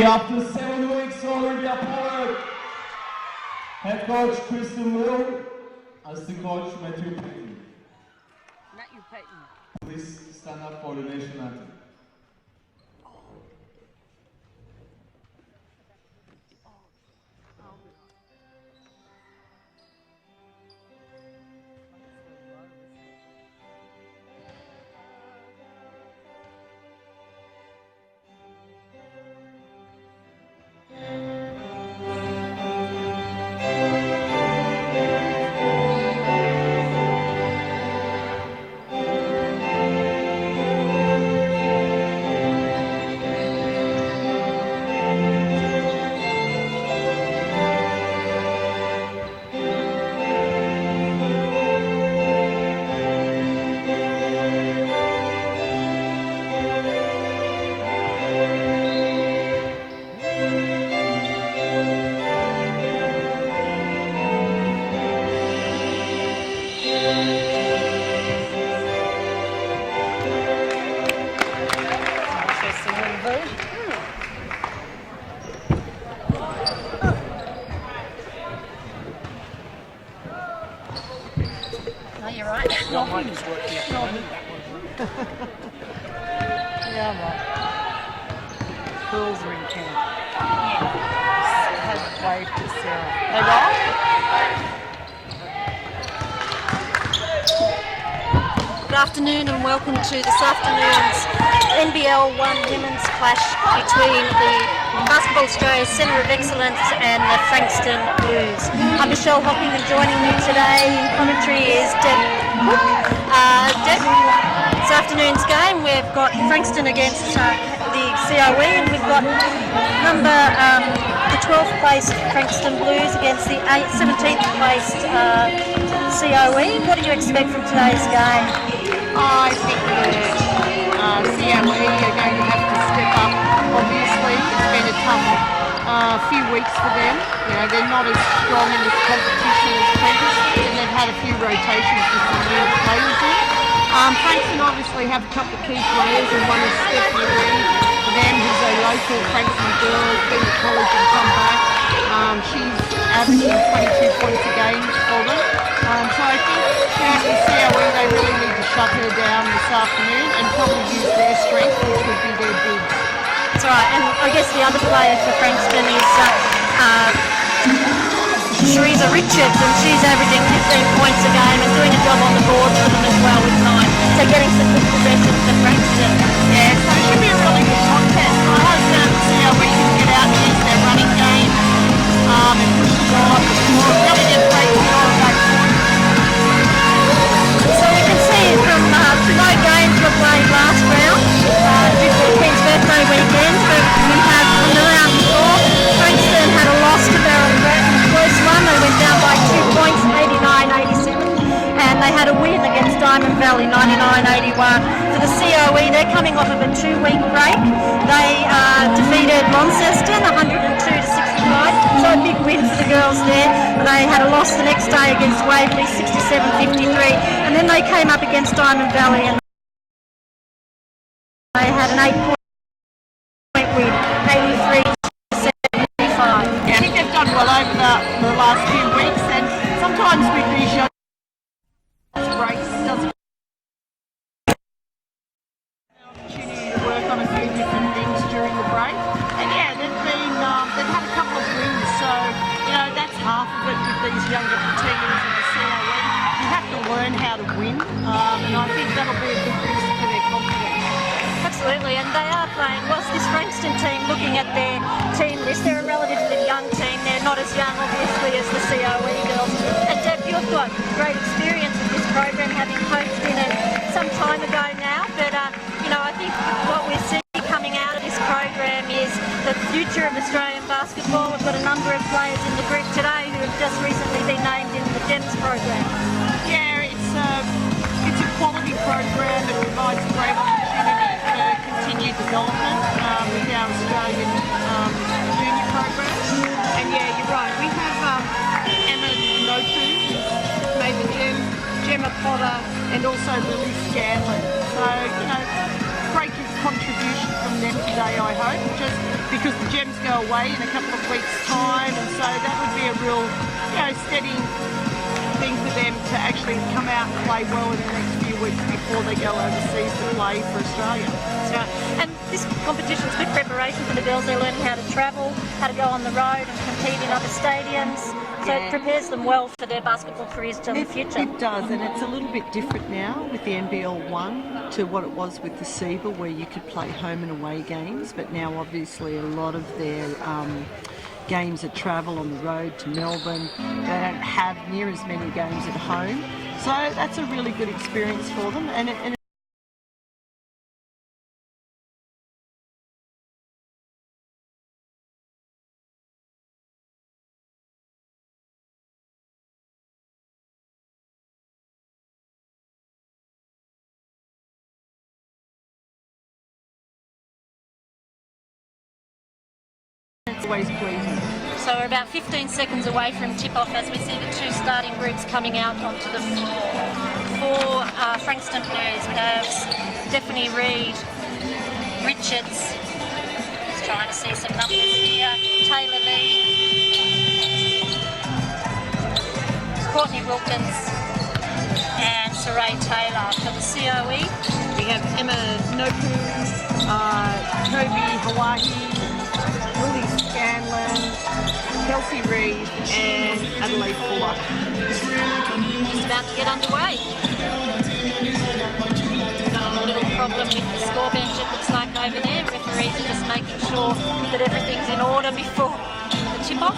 After 7 weeks already appointed, head coach Frankston Will, assistant coach Matthew Payton. Please stand up for the national anthem. You're right. Your mic is working at the moment. Yeah, I'm right. Girls are in camp. Yeah. Have waved to Sarah. They roll? Good afternoon and welcome to this afternoon's NBL1 women's clash between the Basketball Australia Centre of Excellence and the Frankston Blues. I'm Michelle Hocking and joining me today in commentary is Deb Cook. Deb, this afternoon's game we've got Frankston against the COE and we've got the 12th placed Frankston Blues against the 17th placed COE. What do you expect from today's game? I think the COE are going to have to step up. Obviously, it's been a tough few weeks for them. You know, they're not as strong in this competition as previously, and they've had a few rotations with some new players in. Frankston obviously have a couple of key players, and one is Stephanie Reid, for them, who's a local Frankston girl, has been to college and come back. She's averaging 22 points a game for them. So I think the COE, they really need to shut her down this afternoon and probably use their strength, which would be their bigs. That's right, and I guess the other player for Frankston is Shariza Richards, and she's averaging 15 points a game and doing a job on the board for them as well with 9. So getting some good possessions for Frankston. Yeah, so it should be a really good contest. I hope that COE can get out and use their running game and push the ball up the floor. Really get great control of that point. So you can see from no games were played last round due to the King's birthday weekend, but we have from the round before, Frankston had a loss to Beryl Gretton, close one. They went down by 2 points, 89-87, and they had a win against Diamond Valley, 99-81. For the COE, they're coming off of a 2-week break. They defeated Launceston 102-65, so a big win for the girls there. They had a loss the next day against Waverley, 67-53, and then they came up against Diamond Valley and they had an 8-point win, 83-75. Yeah, I think they've done well over the last few weeks, and sometimes with these young breaks, it doesn't opportunity to work on a few different things during the break. And yeah, they've had a couple of wins, so you know that's half of it with these younger teams in the COE. You have to learn how to win, and I think that'll be a good boost for their confidence. Absolutely, and they are playing, whilst this Frankston team, looking at their team list, they're a relatively young team. They're not as young, obviously, as the COE girls. And Deb, you've got great experience with this program, having coached in it some time ago now, but you know, I think what we're seeing coming out of this program is the future of Australian basketball. We've got a number of players in the group today who have just recently been named in the GEMS program. Potter, and also Lily Scanlon. So, you know, great contribution from them today, I hope, just because the Gems go away in a couple of weeks' time, and so that would be a real, you know, steadying thing for them to actually come out and play well in the next few weeks before they go overseas to play for Australia. That's right. And this competition's good preparation for the girls. They're learning how to travel, how to go on the road and compete in other stadiums. So it prepares them well for their basketball careers in the future. It does, and it's a little bit different now with the NBL1 to what it was with the SEBA, where you could play home and away games, but now obviously a lot of their games are travel on the road to Melbourne. They don't have near as many games at home, so that's a really good experience for them. And it's always pleasing. So we're about 15 seconds away from tip-off as we see the two starting groups coming out onto the floor. For Frankston players, we have Stephanie Reid, Richards, just trying to see some numbers here, Taylor Lee, Courtney Wilkins and Saray Taylor. For the COE, We have Emma Nopu, Toby Hawaii, Lily Scanlon, Kelsey Reid, and Adelaide Fuller. just about to get underway. Got a little problem with the score bench, it looks like, over there. Referees are just making sure that everything's in order before the tip-off.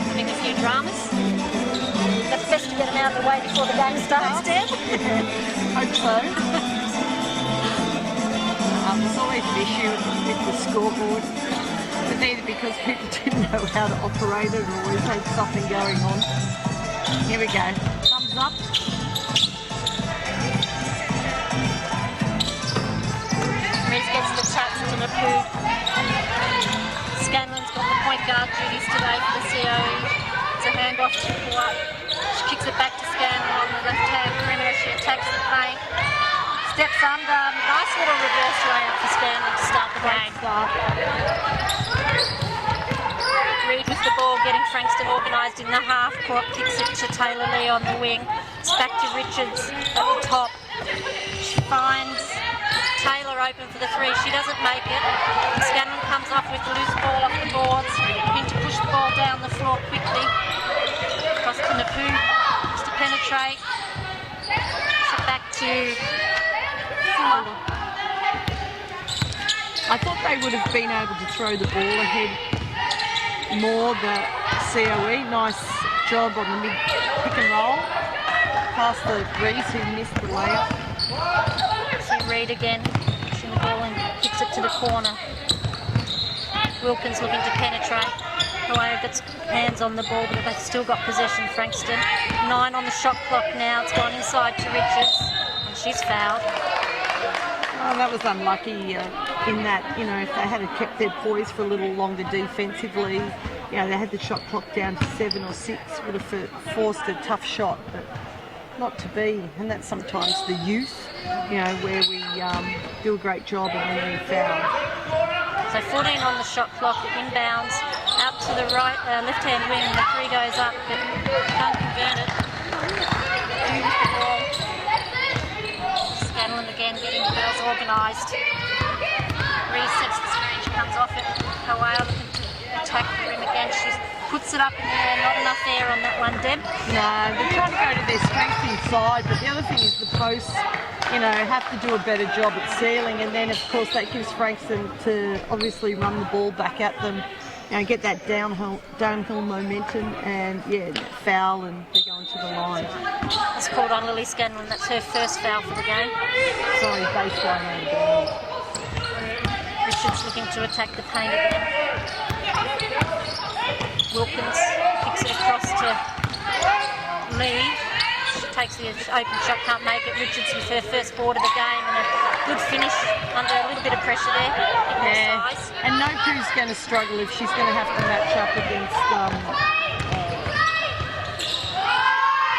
Having a few dramas. That's best to get them out of the way before the game starts, Dan. Hope so. There's always an issue with the scoreboard. It's either because people didn't know how to operate it or always had something going on. Here we go. Thumbs up. Reese gets the chats to the poo. Scanlon's got the point guard duties today for the COE. It's a handoff to White. She kicks it back to Scanlon on the left-hand perimeter. She attacks the paint. Steps under. Nice little reverse layup for Scanlon to start the game. Reid with the ball, getting Frankston organised in the half court. Kicks it to Taylor Lee on the wing. It's back to Richards at the top. She finds Taylor open for the three. She doesn't make it. Scanlon comes off with the loose ball off the boards. Looking to push the ball down the floor quickly. Across to Napu. Just to penetrate. So back to Fuller. I thought they would have been able to throw the ball ahead more, the COE. Nice job on the mid pick and roll. Past the Reese who missed the layup. See Reid again, pushing the ball and kicks it to the corner. Wilkins looking to penetrate. Hawaii gets hands on the ball, but they've still got possession, Frankston. 9 on the shot clock now. It's gone inside to Richards, and she's fouled. Oh, that was unlucky in that, you know, if they had kept their poise for a little longer defensively, you know, they had the shot clock down to 7 or 6, would have forced a tough shot, but not to be. And that's sometimes the youth, you know, where we do a great job and then we foul. So 14 on the shot clock, it inbounds out to the right, left-hand wing, and the three goes up, but can't convert it. With the ball. Scanlon again getting the girls organised. Resets the screen, she comes off it. Hawaii looking to attack the rim again. She puts it up in the air, not enough air on that one, Deb. No, they're trying to go to their strength inside, but the other thing is the posts, you know, have to do a better job at sealing, and then of course that gives Frankston to obviously run the ball back at them, you know, get that downhill momentum, and yeah, foul, and they're going to the line. That's called on Lily Scanlon. That's her first foul for the game. Sorry, baseline out of bounds. Richards looking to attack the paint again. Wilkins kicks it across to Lee. She takes the open shot, can't make it. Richards with her first board of the game, and a good finish under a little bit of pressure there. Yeah, And Nopu's going to struggle if she's going to have to match up against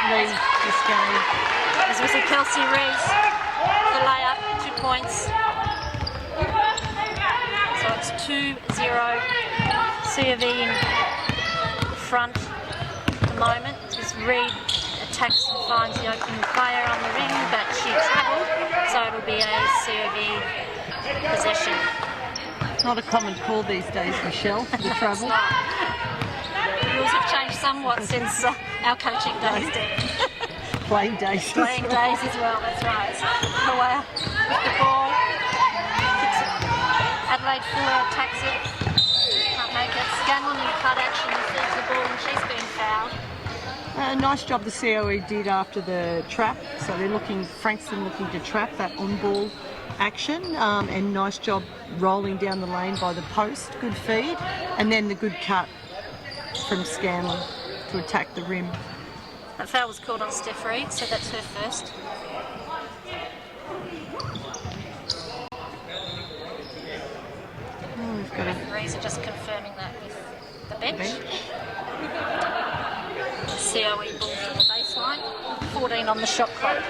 Reed this game. As we see Kelsey Rees, the layup, 2 points. So it's 2-0. C of E in front at the moment as Reed attacks and finds the open player on the ring, but she travelled, so it'll be a C of E possession. Not a common call these days, Michelle, for the travel. The rules have changed somewhat since our coaching days did. Playing days. Playing days as well, that's right. So, Hawaii with the ball. Kicks it. Adelaide Fuller attacks it. Can't make it. Scanlon in cut action receives the ball and she's been fouled. Nice job the COE did after the trap. So they're Frankston looking to trap that on-ball action, and nice job rolling down the lane by the post. Good feed. And then the good cut from Scanlon to attack the rim. That foul was called on Steph Reed, so that's her first. Oh, we've got a Referees are just confirming that with the bench. COE ball from the baseline, 14 on the shot clock.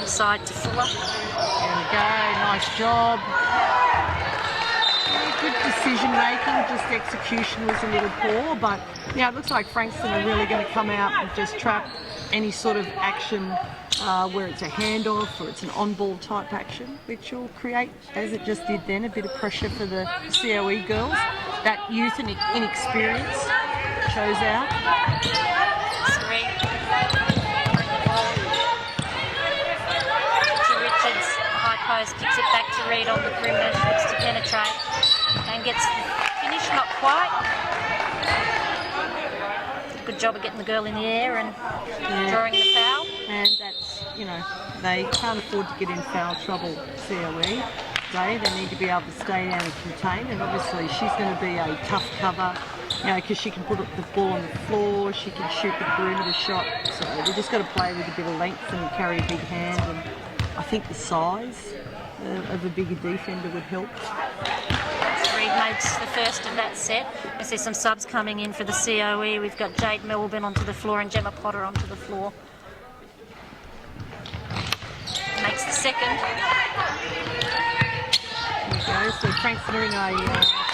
Inside to Fuller. There we go, nice job. Good decision making, just execution was a little poor, but yeah, it looks like Frankston are really going to come out and just trap any sort of action where it's a handoff or it's an on-ball type action, which will create, as it just did then, a bit of pressure for the COE girls. That youth and inexperience shows out. To Richards, high post, kicks it back to Reed on the perimeter, looks to penetrate and gets the finish, not quite. Good job of getting the girl in the air and drawing the foul. And that's, they can't afford to get in foul trouble, COE. They need to be able to stay down and contain, and obviously she's going to be a tough cover, because she can put the ball on the floor, she can shoot the perimeter shot, so they've just got to play with a bit of length and carry a big hand, and I think the size of a bigger defender would help. Reed makes the first of that set. I see some subs coming in for the COE. We've got Jade Melbourne onto the floor and Gemma Potter onto the floor. Makes the second. There we go, so Frankston are in a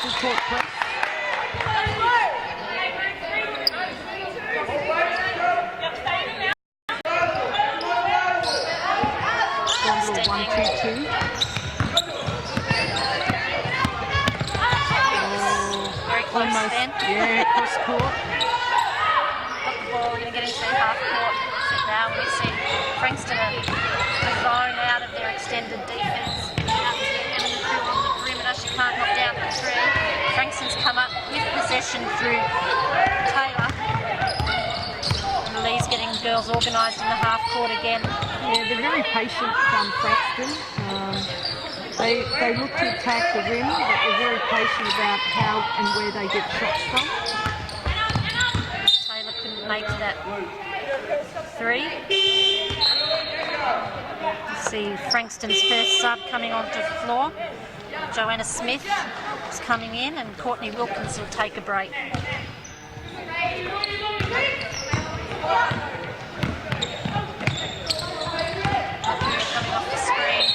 full court press. One, two, 1-2-2. Very close Almost, then. yeah, cross court. Got the ball, we're going to get into half court. Sit down, we see Frankston are thrown out of their extended defence. Out to Emma Crew on the perimeter, she can't knock down the three. Frankston's come up with possession through Taylor. And Lee's getting girls organised in the half court again. Yeah, they're very patient, Frankston. They look to attack the rim, but they're very patient about how and where they get shots from. Taylor couldn't make that three. You see Frankston's first sub coming onto the floor. Joanna Smith is coming in and Courtney Wilkins will take a break. Coming off the screen.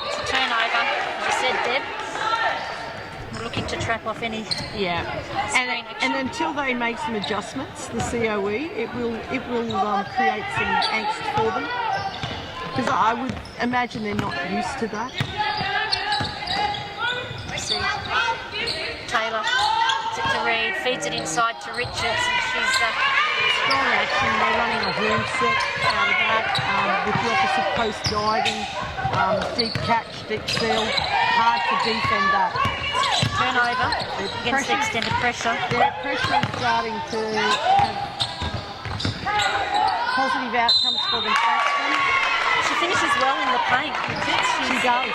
It's a turnover, as you said, Deb. We're looking to trap off any Yeah, and until they make some adjustments, the COE, it will create some angst for them, because I would imagine they're not used to that. See Taylor puts it to Reed, feeds it inside to Richards, and she's Strong action, they're running a horn set out of that, with the opposite post diving, deep catch, deep seal, hard to defend that. turnover against the extended pressure. Yeah, pressure is starting to have positive outcomes for them, Frankston. She finishes well in the paint. She does.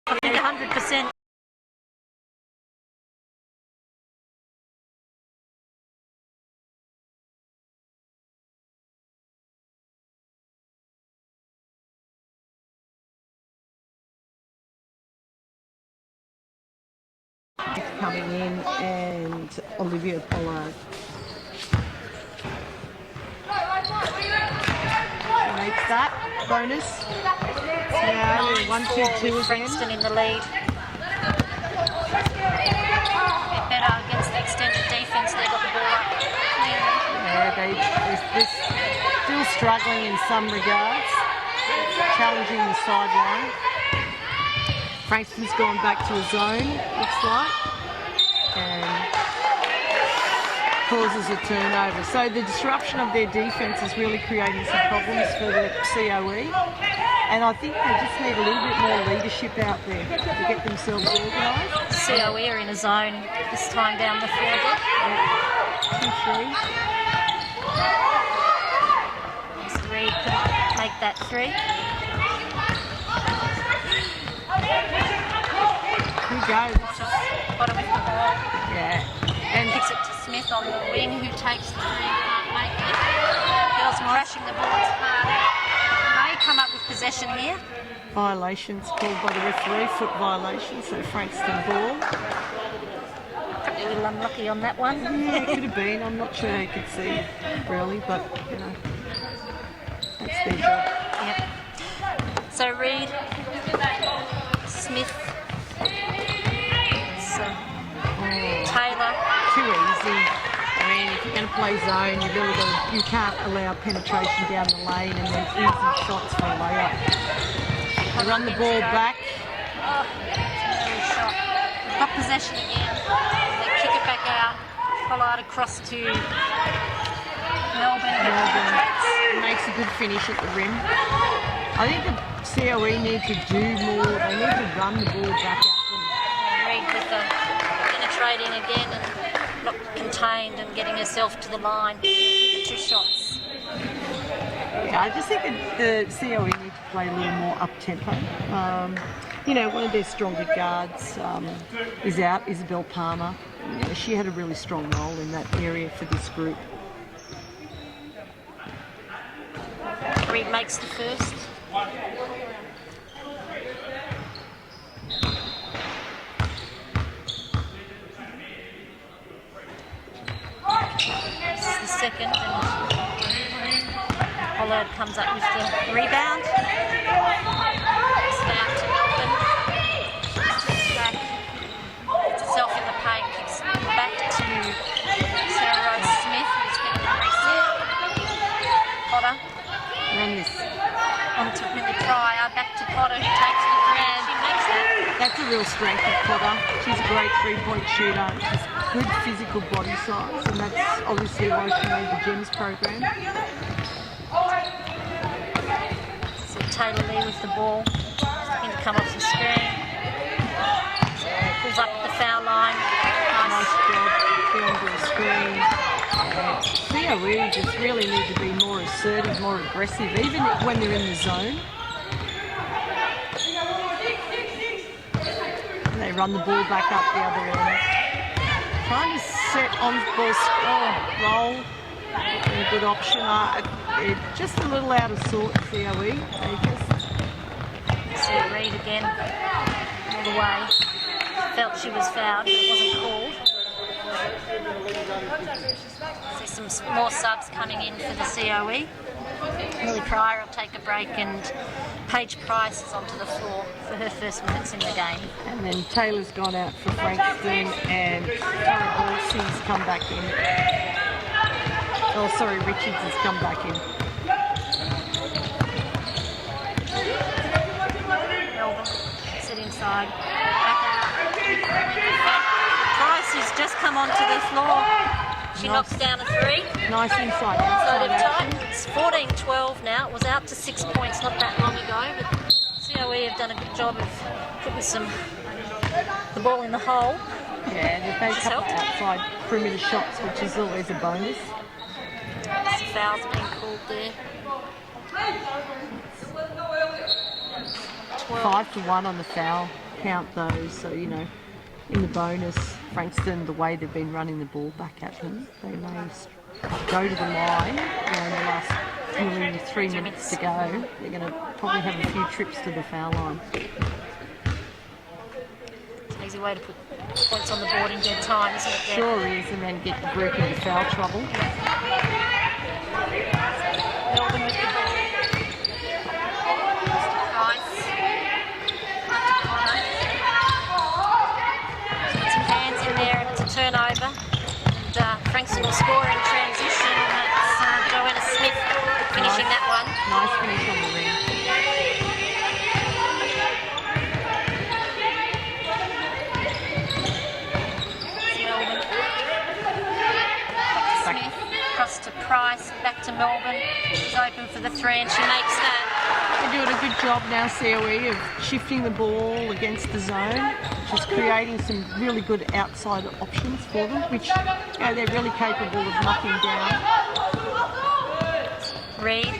I think 100%. coming in, and Olivia Pollard. She makes that bonus. Now 1-2-2 again. Frankston in the lead. Bit better against the extended defence. They got the ball up. Yeah, they're still struggling in some regards. Challenging the sideline. Frankston's gone back to a zone, looks like, and causes a turnover. So the disruption of their defence is really creating some problems for the COE. And I think they just need a little bit more leadership out there to get themselves organised. COE are in a zone this time down the field. Yep. 2-3. Reed can make that 3. Who goes? Bottom with the ball. Yeah. And Kicks it to Smith on the wing, who takes the 3, can't make it. Girls crashing the boards hard. May come up with possession here. violations called by the referee, foot violation, so Frankston ball. Probably a little unlucky on that one. Yeah, it could have been. I'm not sure you could see really, but you know, that's their job. Yep. So Reed, Smith, Taylor. Too easy. I mean, if you're going to play zone, you can't allow penetration down the lane and then easy shots for a layup. They run the ball back. Oh, that's an early shot. Got possession again. They kick it back out. Pollard across to Melbourne. Makes a good finish at the rim. I think the COE need to do more. They need to run the ball back at them. Reed with the penetrating again and not contained and getting herself to the line. The 2 shots. Yeah, I just think that the COE need to play a little more up-tempo. You know, one of their stronger guards is out, Isabel Palmer. You know, she had a really strong role in that area for this group. Reed makes the first. This is the second, and Pollard comes up with the rebound. It's out to Melbourne. Back, puts herself in the paint, kicks back to Sarah Rose Smith, who's getting the reset. Potter. Run this. On to Millie Pryor, back to Potter, who takes the three. She makes that. That's a real strength of Potter. She's a great three-point shooter. She's good physical body size, and that's obviously why she made the GEMS program. So Taylor Lee with the ball, just looking to come off the screen. So pulls up the foul line. Nice job. Get onto the screen. COE just really need to be more assertive, more aggressive, even when they're in the zone. And they run the ball back up the other end. Trying to set on ball roll. A good option. They're just a little out of sort, COE. They just... See Reed again, all the way. Felt she was fouled, but it wasn't called. See some more subs coming in for the COE. Millie Pryor will take a break, and Paige Price is onto the floor for her first minutes in the game. And then Taylor's gone out for Frankston, and Tara Halsey's come back in. Oh, sorry, Richards has come back in. Melbourne, sit inside. Price has just come onto the floor. She knocks down a 3. Nice inside So outside they've action. tightened. It's 14-12 now. It was out to 6 points not that long ago, but COE have done a good job of putting the ball in the hole. Yeah, they've made a couple of Helped. outside perimeter shots, which is always a bonus. Some fouls being called there. 12. 5-1 on the foul count though, so you know, in the bonus, Frankston, the way they've been running the ball back at them, they may go to the line. You know, in the last nearly 3 minutes to go, they're going to probably have a few trips to the foul line. These easy way to put points on the board in dead time, isn't it, Deb? Sure is, and then get the group into foul trouble. Melbourne with the ball. Price. Put some hands in there and it's a turnover. And Frankston will score in transition. That's Joanna Smith finishing that one. Nice finish on the ring. Melbourne. Back to Smith, across to Price, back to Melbourne. She's open for the three and she makes that. They're doing a good job now, COE, of shifting the ball against the zone, just creating some really good outside options for them, which they're really capable of knocking down. Reed.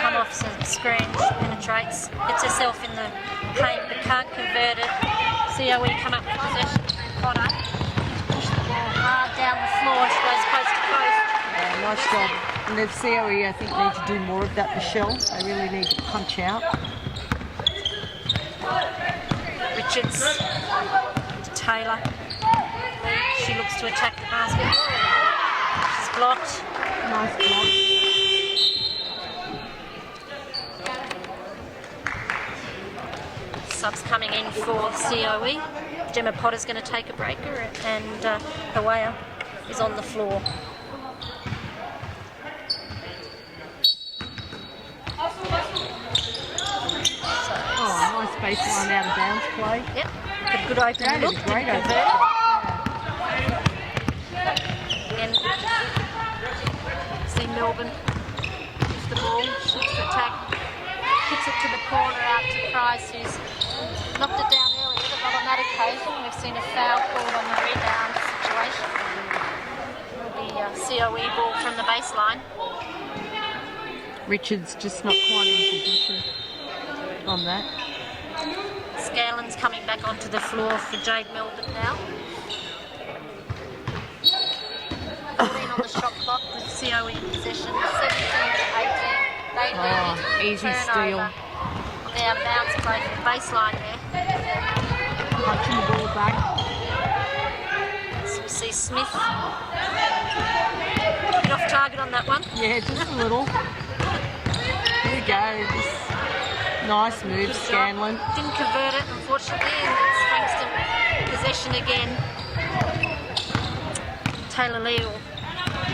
Come off some screen, penetrates, gets herself in the paint but can't convert it. COE come up with possession. Potter. Push the ball hard down the floor, she goes coast to coast. Nice job. And the COE, I think, need to do more of that, Michelle. They really need to punch out. Richards to Taylor. She looks to attack the basket. She's blocked. Nice block. Subs coming in for COE. Gemma Potter's going to take a breaker and Hawaii is on the floor. Oh, nice baseline out of bounds play. Yep, got a good open That look. is great Didn't open. convert. Again, see Melbourne with the ball, shoots the attack, kicks it to the corner out to Price, who's knocked it down earlier, but not on that occasion. We've seen a foul called on the rebound situation. It'll be a COE ball from the baseline. Richards just not quite in position on that. Scanlon's coming back onto the floor for Jade Melbourne now. 14 on the shot clock with COE in possession, 17 to 18. They lead. Easy steal. Turnover. The out of bounds play from the baseline there. Punching the ball back. So we see Smith. Bit off target on that one. Yeah, just a little. Here we go. Just nice move, Good job. Scanlon. Didn't convert it, unfortunately, and it's Frankston possession again. Taylor Lee will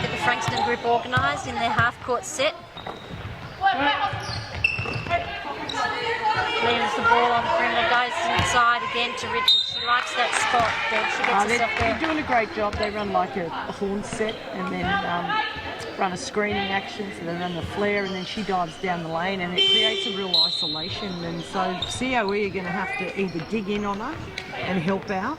get the Frankston group organised in their half-court set. Leaves the ball on the perimeter, goes inside again to Richards. She likes that spot there. She gets herself They're there. doing a great job. They run like a horn set and then run a screening action, so they run the flare and then she dives down the lane and it creates a real isolation, and so COE are going to have to either dig in on her and help out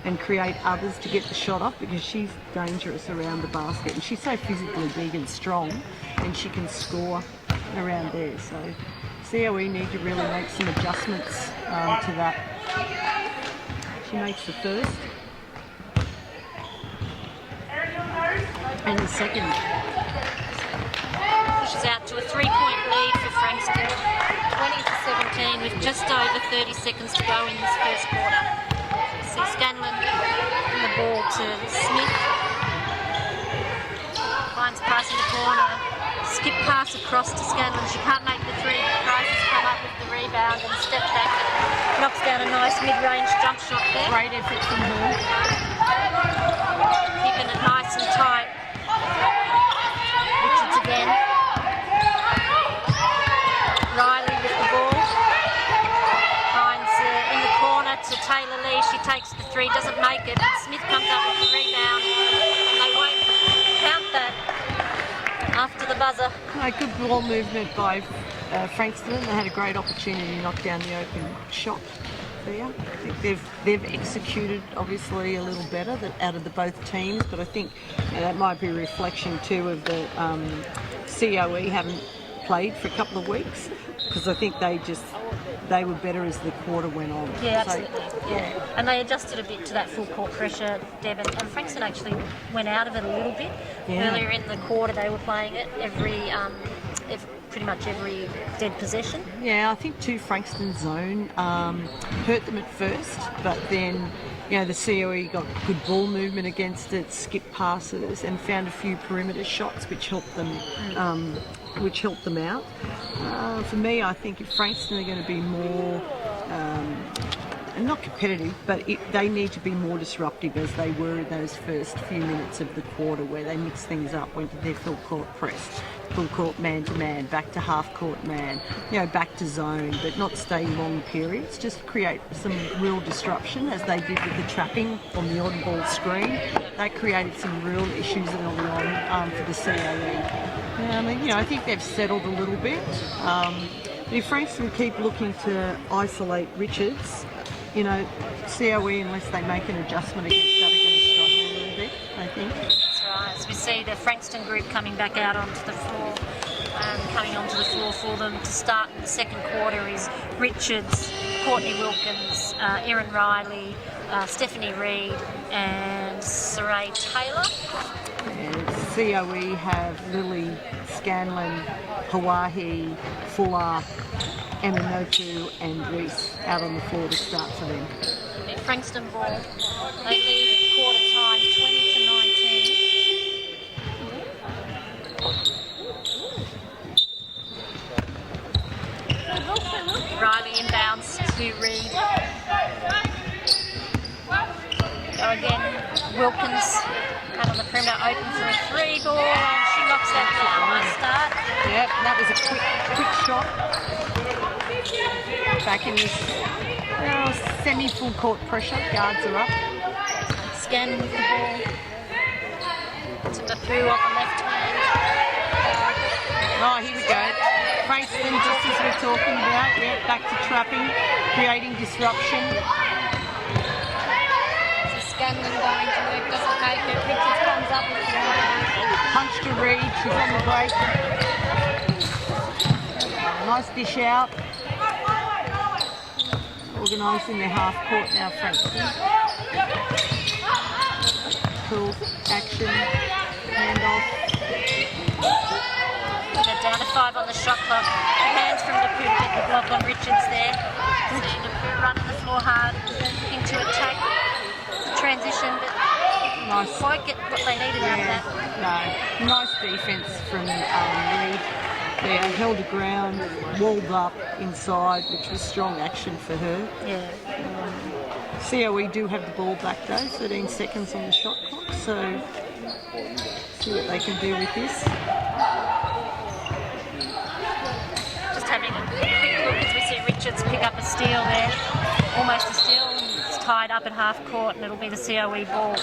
and create others to get the shot off, because she's dangerous around the basket and she's so physically big and strong and she can score around there. So COE need to really make some adjustments to that. She makes the first and the second. Pushes out to a 3-point lead for Frankston, 20 to 17 with just over 30 seconds to go in this first quarter. See Scanlon in the ball to Smith. Finds Price in the corner. Skip pass across to Scanlon. She can't make the three. Price has come up with the rebound and step back. Knocks down a nice mid-range jump shot there. Great effort from her. Keeping it nice and tight. Richards again. Riley with the ball. Finds in the corner to Taylor Lee. She takes the three, doesn't make it. Smith comes up with the rebound and they won't count that after the buzzer. Good ball movement by Frankston. They had a great opportunity to knock down the open shot there. I think they've executed obviously a little better out of the both teams, but I think that might be a reflection too of the COE haven't played for a couple of weeks, because I think they were better as the quarter went on. Yeah, So, absolutely. Yeah. And they adjusted a bit to that full court pressure, Deb, and Frankston actually went out of it a little bit. Yeah. Earlier in the quarter they were playing it every pretty much every dead possession. Yeah, I think too Frankston zone hurt them at first, but then the COE got good ball movement against it, skipped passes, and found a few perimeter shots which helped them out. For me, I think if Frankston are going to be more and not competitive, but they need to be more disruptive as they were in those first few minutes of the quarter, where they mixed things up, went to their full court press, full court man to man, back to half court man, back to zone, but not stay long periods. Just create some real disruption, as they did with the trapping on the odd ball screen. That created some real issues early on for the COE. I think they've settled a little bit. But if Frankston keep looking to isolate Richards, COE, unless they make an adjustment against that, are going to struggle a little bit, I think. That's right. As we see the Frankston group coming back out onto the floor, coming onto the floor for them to start in the second quarter is Richards, Courtney Wilkins, Erin Riley, Stephanie Reid and Sarai Taylor. And COE have Lily, Scanlon, Hawaii, Fuller, Eminoku and Reese out on the floor to start for them. Frankston ball. They lead at quarter time 20 to 19. Riley inbounds to Reid. So again, Wilkins out on the perimeter, open for a three ball, and she knocks that down. Nice start. Yep, that was a quick shot. Back in this semi-full court pressure, guards are up. Scanning with the ball to Mapu on the left hand. Oh, here we go. Frankston, just as we're talking about, back to trapping, creating disruption. So Scanlon going to work, doesn't make it. Richards comes up with the Punch to Reid, she's on the break. Nice dish out. Organising their half court now, Frankston. Cool action, handoff. They're down to 5 on the shot clock. Hands from Napu to get the block on Richards there. See Napu running the floor hard, looking to attack the transition, but Nice. quite get what they needed out of that. No, nice defence from Reid. They held the ground, walled up inside, which was strong action for her. Yeah. COE do have the ball back though, 13 seconds on the shot clock, so see what they can do with this. Just having a quick look as we see Richards pick up a steal there. Almost a steal, and it's tied up at half court, and it'll be the COE ball.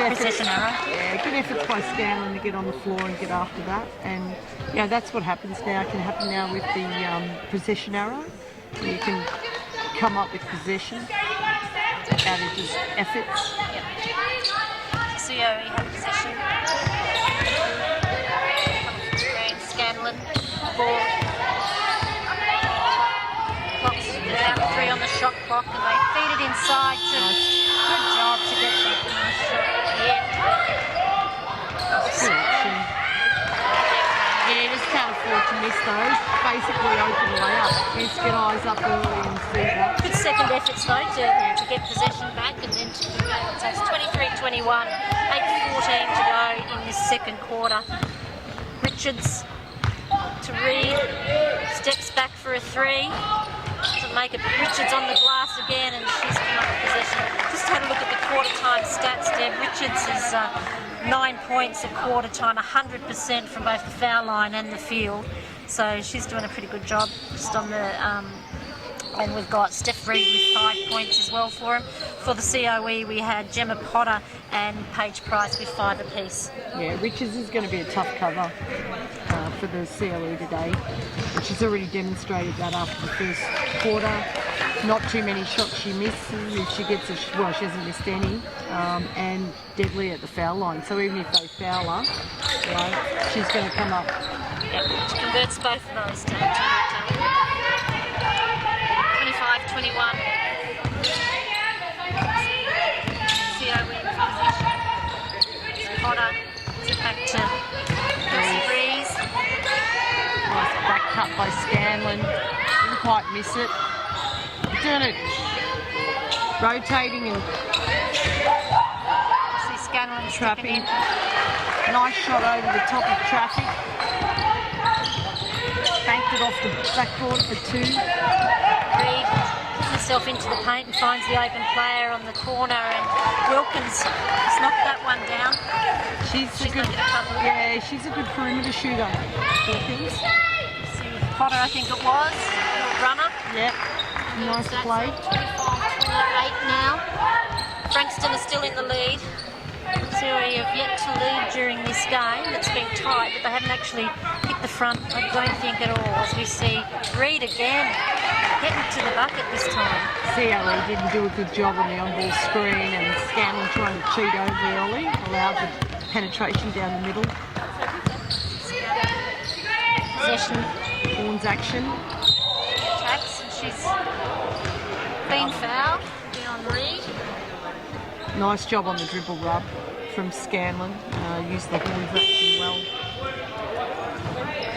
Possession arrow. Yeah, good efforts by Scanlon to get on the floor and get after that. And that's what happens now. It can happen now with the possession arrow. You can come up with possession out of just efforts. Yep. COE have possession. Scanlon, ball. Clock's down to 3 on the shot clock, and they feed it inside to. Good job to get that nice shot at the end. Good action. Yeah, just can't afford to miss those. Basically open layup. Just get eyes up early and see that. Good second efforts though to get possession back and then to convert. So it's 23-21, 8:14 to go in this second quarter. Richards to Reid, steps back for a three. Doesn't make it, but Richards on the glass again, and she's come up with possession. Just had a look at the quarter time stats, Deb. Richards is 9 points at quarter time, 100% from both the foul line and the field. So she's doing a pretty good job just on the. And we've got Steph Reid with 5 points as well for him. For the COE, we had Gemma Potter and Paige Price with 5 apiece. Yeah, Richards is going to be a tough cover for the COE today. But she's already demonstrated that after the first quarter. Not too many shots she misses. If she gets she hasn't missed any. And deadly at the foul line. So even if they foul her, she's going to come up. Yep, she converts both of those to 25-21. COE position. Potter back to Breeze. Nice back cut by Scanlon. Didn't quite miss it. Doing it. Rotating and See Scanlon trapping. in. Nice shot over the top of traffic. Banked it off the backboard for 2. Reed puts herself into the paint and finds the open player on the corner, and Wilkins has knocked that one down. She's a good, making a couple. yeah, she's a good perimeter shooter. Wilkins. See Potter, I think it was. Runner. Yep. Nice play. 25-28 now. Frankston is still in the lead. Surrey have yet to lead during this game. It's been tight, but they haven't actually hit the front, I don't think, at all. As we see Reed again getting to the bucket this time. CLE didn't do a good job on the on-ball screen, and Scanlon trying to cheat over early, allowed the penetration down the middle. Possession Horns action. attacks, and she's been fouled. Been on Reed. Nice job on the dribble rub from Scanlon. Used the horns action well.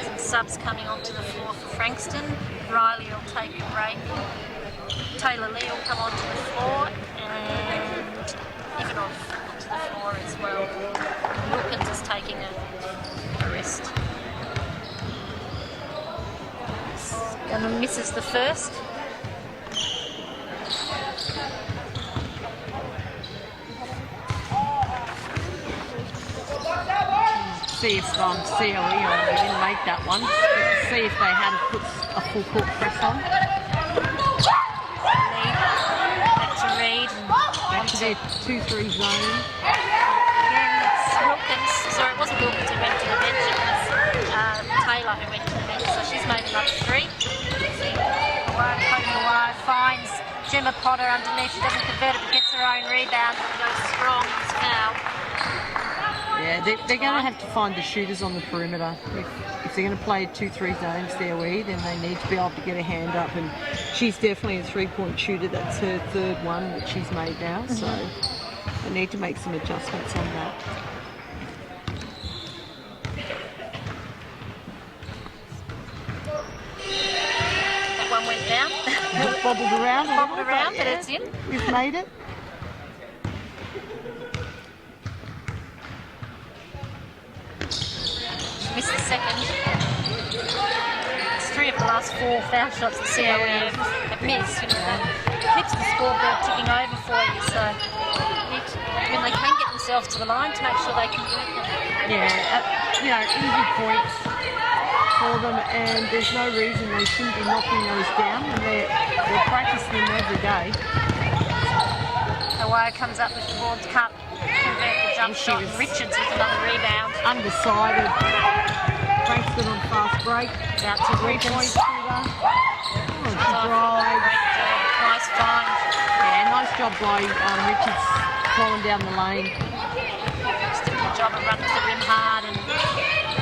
Some subs coming onto the floor for Frankston. Riley will take a break. Taylor Lee will come onto the floor, and Ivanov onto the floor as well. Wilkins is taking a rest. And misses the first. See if CLE didn't make that one. See if they had to put a full court press on. Back to Reed. Back to their 2-3 zone. Again, it's Wilkins. Sorry, it wasn't Wilkins who went to the bench. It was Taylor who went to the bench. So she's made another 3. Kawai finds Gemma Potter underneath. She doesn't convert it, but gets her own rebound. Goes strong. It's foul. Yeah, they're going to have to find the shooters on the perimeter. If they're going to play 2-3 zones COE, then they need to be able to get a hand up. And she's definitely a 3-point shooter. That's her 3rd one that she's made now. So they need to make some adjustments on that. That one went down. Bobbled around. Bobbled around, but it's in. We've made it. Missed the second. It's 3 of the last 4 foul shots that COE have missed. You know, that keeps the scoreboard ticking over for you. So when they can get themselves to the line to make sure they can do it. Yeah, easy points for them, and there's no reason they shouldn't be knocking those down, and they're practicing them every day. Hawaii comes up with the boards cup, convert the jump shot, and Richards with another rebound. Undecided. Frankston on fast break. Out to 3-point Wilkins. shooter. Oh, drive. Great job. Nice find. Yeah, nice job by Richards falling down the lane. Just did a good job of running to the rim hard, and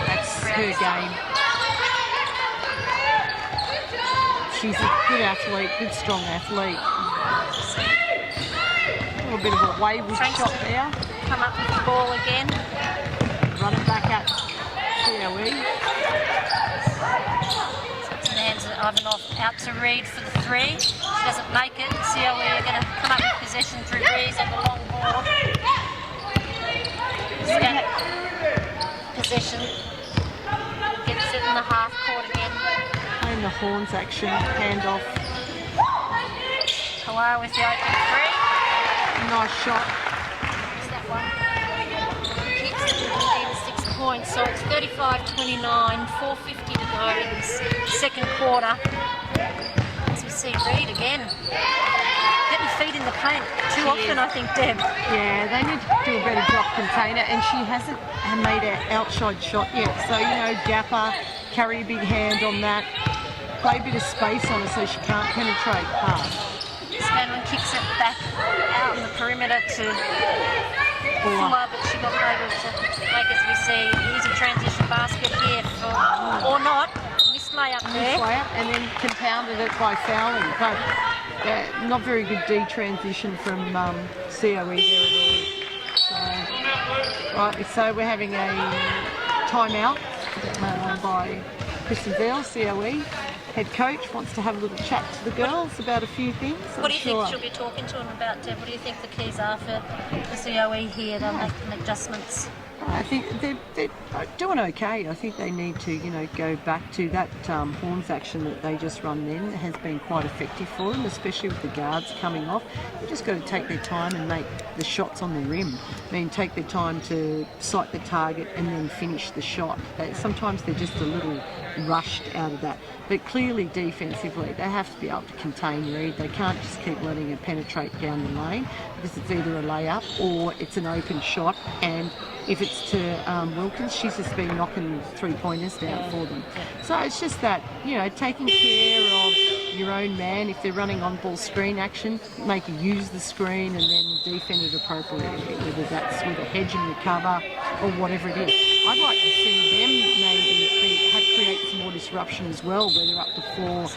That's her game. She's a good athlete, good strong athlete. A little bit of a wayward Frankston shot there. come up with the ball again. Run it back at COE. It's in the hands of Ivanov. Out to Reed for the 3. She doesn't make it. COE are going to come up with possession through Reed and the long ball. Possession. Gets it in the half court again. Playing the horns action, handoff. Kawhi with the open 3. Nice shot. What's that one? Keeps it within 6 points. So it's 35-29, 4:50 to go in this second quarter. As we see Reed again. Getting feet in the paint too often, I think, Deb. Yeah, they need to do a better drop container, and she hasn't made an outside shot yet. So, gap her, carry a big hand on that, play a bit of space on her so she can't penetrate past. Scanlon kicks it back out in the perimeter to Fuller, but she wasn't able to make, as we see, an easy transition basket here or not. Missed layup there. Layup, and then compounded it by fouling. But not very good D transition from COE there at all. So we're having a timeout by Kristen Veal, COE, head coach, wants to have a little chat to the girls about a few things. What do you think she'll be talking to them about, Deb? What do you think the keys are for the COE here to make adjustments? I think they're doing okay. I think they need to, go back to that horns action that they just run then. It has been quite effective for them, especially with the guards coming off. They've just got to take their time and make the shots on the rim. I mean, take their time to sight the target and then finish the shot. Sometimes they're just a little rushed out of that. But clearly defensively, they have to be able to contain Reed. They can't just keep letting her penetrate down the lane because it's either a layup or it's an open shot. And if it's to Wilkins, she's just been knocking three-pointers down for them. So it's just that, taking care of your own man. If they're running on-ball screen action, make her use the screen and then defend it appropriately, whether that's with a hedge and recover or whatever it is. I'd like to see them maybe create some more disruption as well, where they're up the floor.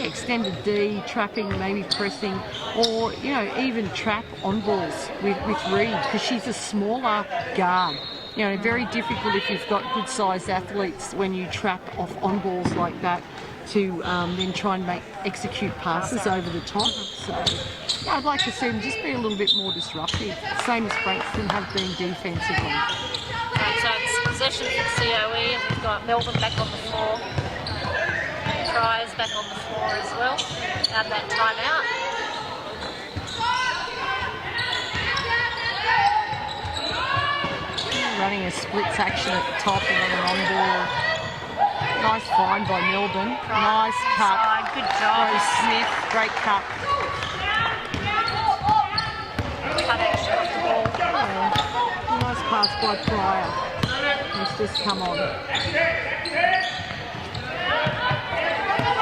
Extended D, trapping, maybe pressing, or, even trap on balls with Reed, because she's a smaller guard. Very difficult if you've got good sized athletes when you trap off on balls like that to then try and execute passes over the top. So I'd like to see them just be a little bit more disruptive, same as Frankston have been defensively. Right, so it's possession for COE, and we've got Melbourne back on the floor. Tries back on the floor as well, out of that timeout. Running a splits action at the top and then an on ball. Nice find by Melbourne. Nice cut. Inside. Good job. Rose Smith, great cut. Cut action off the ball. Yeah. Nice pass by Pryor. He's just come on.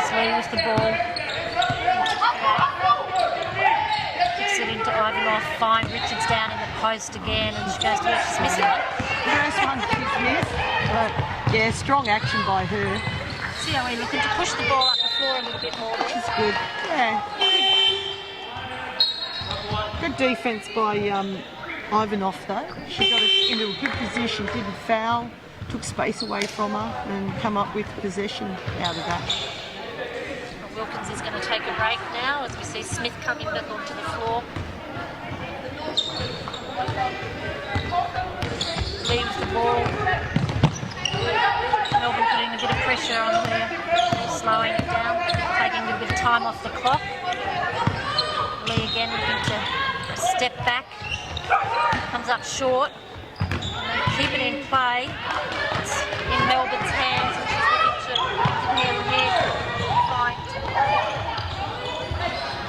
Swee with the ball. Kicks it into Ivanov. Fine. Richards down in the post again, and she goes to her. She's missing one. First one she's missed, but strong action by her. COE looking to push the ball up the floor a little bit more there. She's good. Yeah. Good defence by Ivanov though. She got it into a good position, didn't foul, took space away from her and come up with possession out of that. Wilkins is going to take a break now as we see Smith coming back onto the floor. Leaves the ball. Melbourne putting a bit of pressure on her, slowing it down, taking a little bit of time off the clock. Lee again looking to step back, comes up short, and they keep it in play. It's in Melbourne's hands, and she's looking to near the mid, find.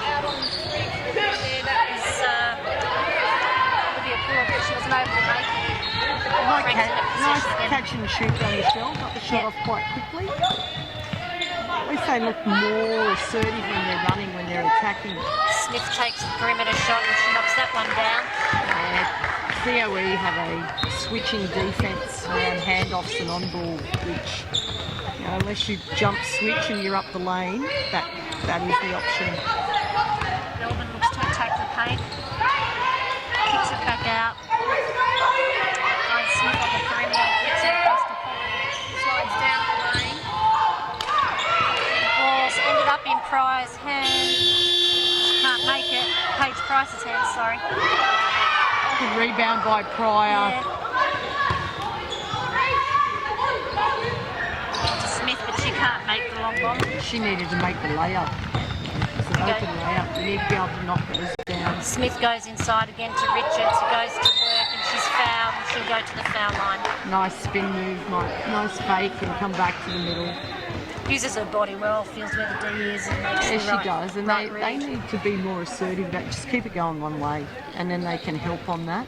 That was Olivia Poole, but she wasn't able to make it. Nice catch and shoot down the shell, got the shot off quite quickly. At least they look more assertive when they're running, when they're attacking. Smith takes the perimeter shot and she knocks that one down. COE have a switching defence around handoffs and on ball, which unless you jump switch and you're up the lane, that is the option. Melbourne looks to attack the paint, kicks it back out. Finds Smith on the perimeter, kicks it across the point, slides down the lane. The ball's ended up in Pryor's hand. Can't make it. Paige Price's hand, sorry. Good rebound by Pryor. Yeah. To Smith, but she can't make the long bomb. She needed to make the layup. It's an open layup. You need to be able to knock those down. Smith goes inside again to Richards, who goes to work, and she's fouled, and she'll go to the foul line. Nice spin move, nice fake, and come back to the middle. Uses her body well, feels where the D is, and makes Yeah, the she right, does, and right they read. need to be more assertive about just keep it going one way, and then they can help on that.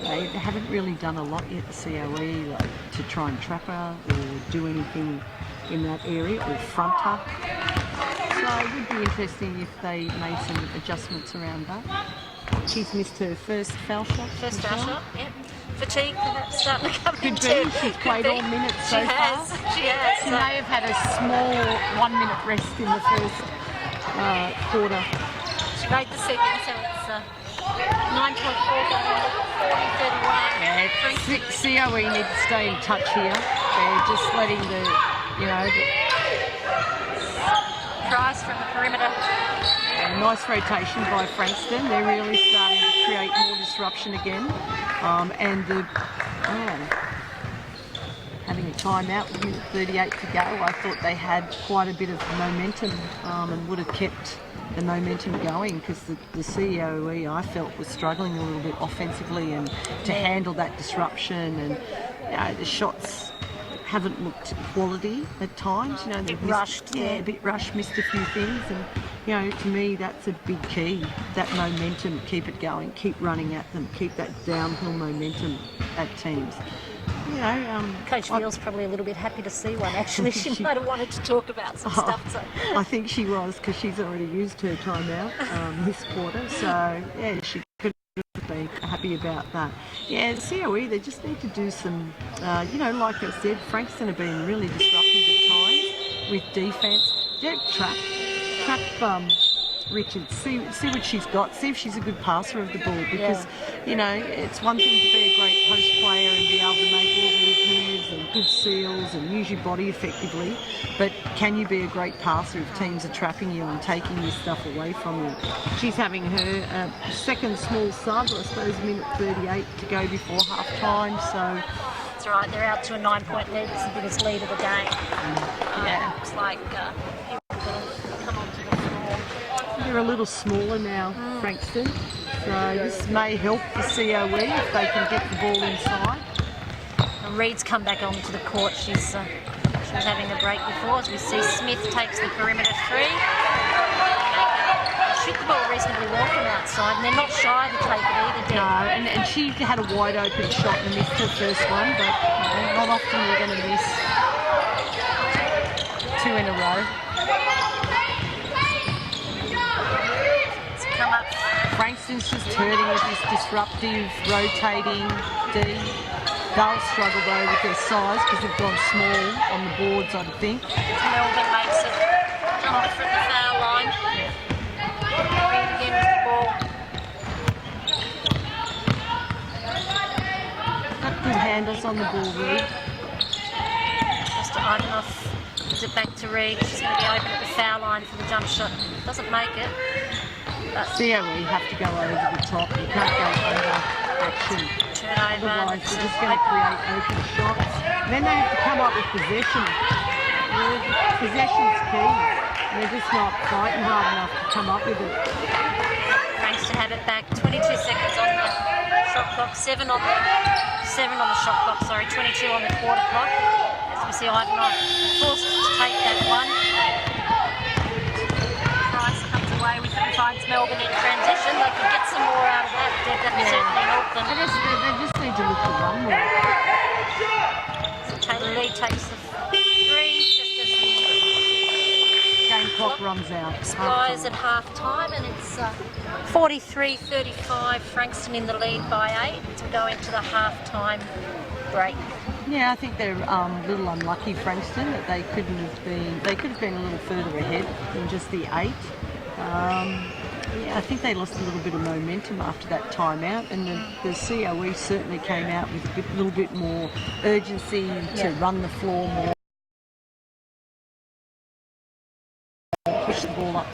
They haven't really done a lot yet, the COE, to try and trap her or do anything in that area or front her. So it would be interesting if they made some adjustments around that. She's missed her first foul shot. First foul shot, yep. Fatigue perhaps starting to come Could into. be. She's played all minutes so far. She has. She may have had a small 1 minute rest in the first quarter. She made the second, so it's 9.4 going on 40-31. COE need to stay in touch here. They're just letting the, you know, Tries from the perimeter. a nice rotation by Frankston. They're really starting to create more disruption again. And the having a timeout with minute 38 to go, I thought they had quite a bit of momentum and would have kept the momentum going, because the COE, I felt, was struggling a little bit offensively and to handle that disruption, and you know, the shots haven't looked quality at times. You know, they've rushed, a bit rushed, missed a few things, and you know, to me, that's a big key. That momentum, keep it going, keep running at them, keep that downhill momentum at teams. You know, Coach Veal's probably a little bit happy to see one, actually. She might have wanted to talk about some stuff. So. I think she was, because she's already used her timeout this quarter. So, yeah, she could have been happy about that. Yeah, COE, they just need to do some, you know, like I said, Frankston have been really disruptive at times with defence. Trap Richards, see what she's got, see if she's a good passer of the ball, because you know, it's one thing to be a great post player and be able to make all these moves and good seals and use your body effectively, but can you be a great passer if teams are trapping you and taking your stuff away from you? She's having her second small sub, I suppose, minute 38 to go before half time, so That's right, they're out to a 9-point lead. It's the biggest lead of the game. Looks like people are going to come onto the floor. they're a little smaller now, Frankston, so this may help the COE if they can get the ball inside. And Reed's come back onto the court. She was having a break before. As we see, Smith takes the perimeter three. They shoot the ball reasonably well from outside, and they're not shy to take it either. No, and she had a wide open shot and missed her first one, but you know, not often you're going to miss two in a row. It's come up. Frankston's just hurting with this disruptive, rotating D. They'll struggle though with their size because they've gone small on the boards, I think. Melbourne makes it come off from the foul line. Reed again with the ball. Got good handles on the ball, Reed. Just to Ivanov. Gives it back to Reed. She's going to be open at the foul line for the jump shot. Doesn't make it. But COE have to go over the top. You can't go under action. turnover. Otherwise, they're just going to create open shots. And then they have to come up with possession. Possession's key. And they're just not fighting hard enough to come up with it. Frankston have it back. 22 seconds on the shot clock. 7 on the shot clock. Sorry, 22 on the quarter clock. As we see, Ivanov forced to take that one. Price comes away with it and finds Melbourne in transition. They could get some more out of that. That would certainly help them. They just need to look to run more. So Taylor Lee takes the three just as the Game clock runs out. expires at half time, and it's 43-35. Frankston in the lead by 8 to go into the half time break. Yeah, I think they're a little unlucky, Frankston, that they couldn't have been. They could have been a little further ahead than just the 8. Yeah, I think they lost a little bit of momentum after that timeout, and the COE certainly came out with a little bit more urgency to run the floor more, push the ball up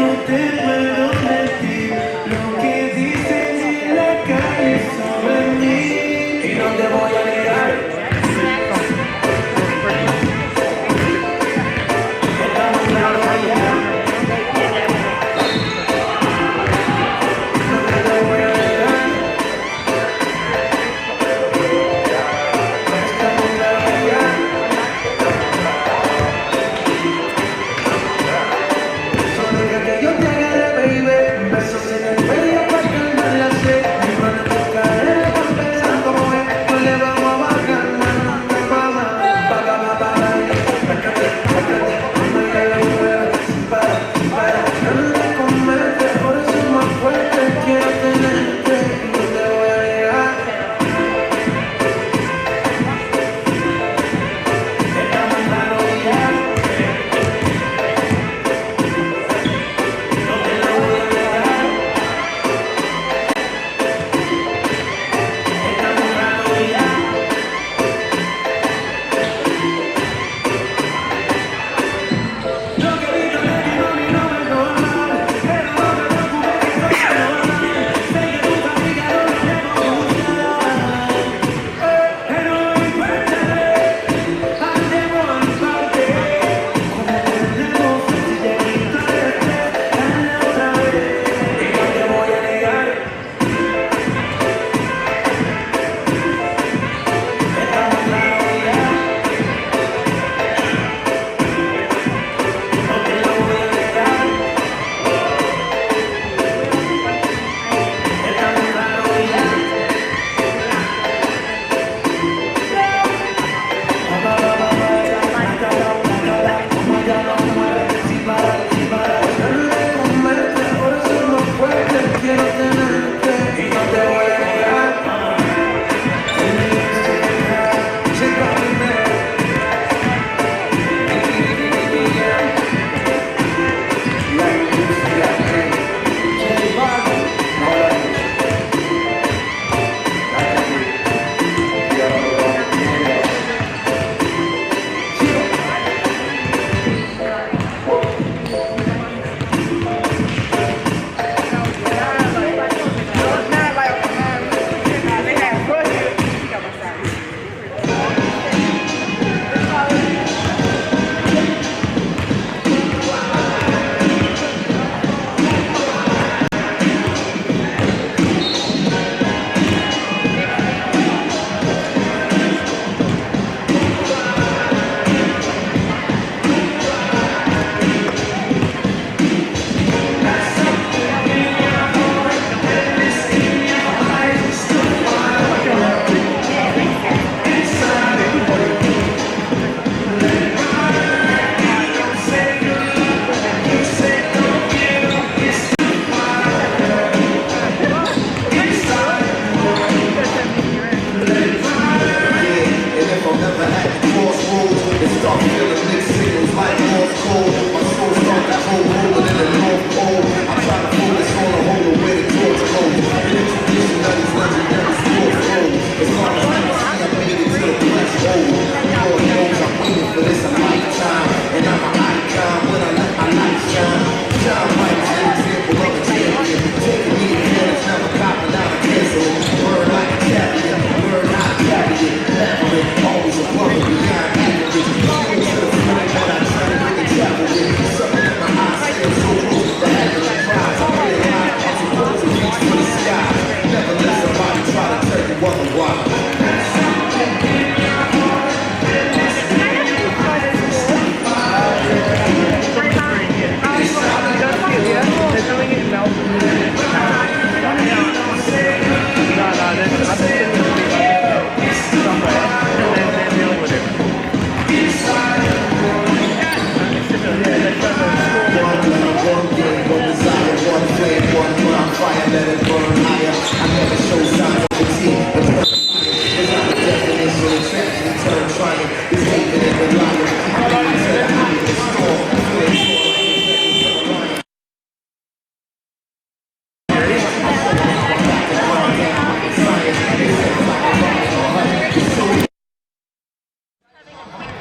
no te puedo mentir. Lo que dicen en la calle sobre mí. Y no te voy a negar.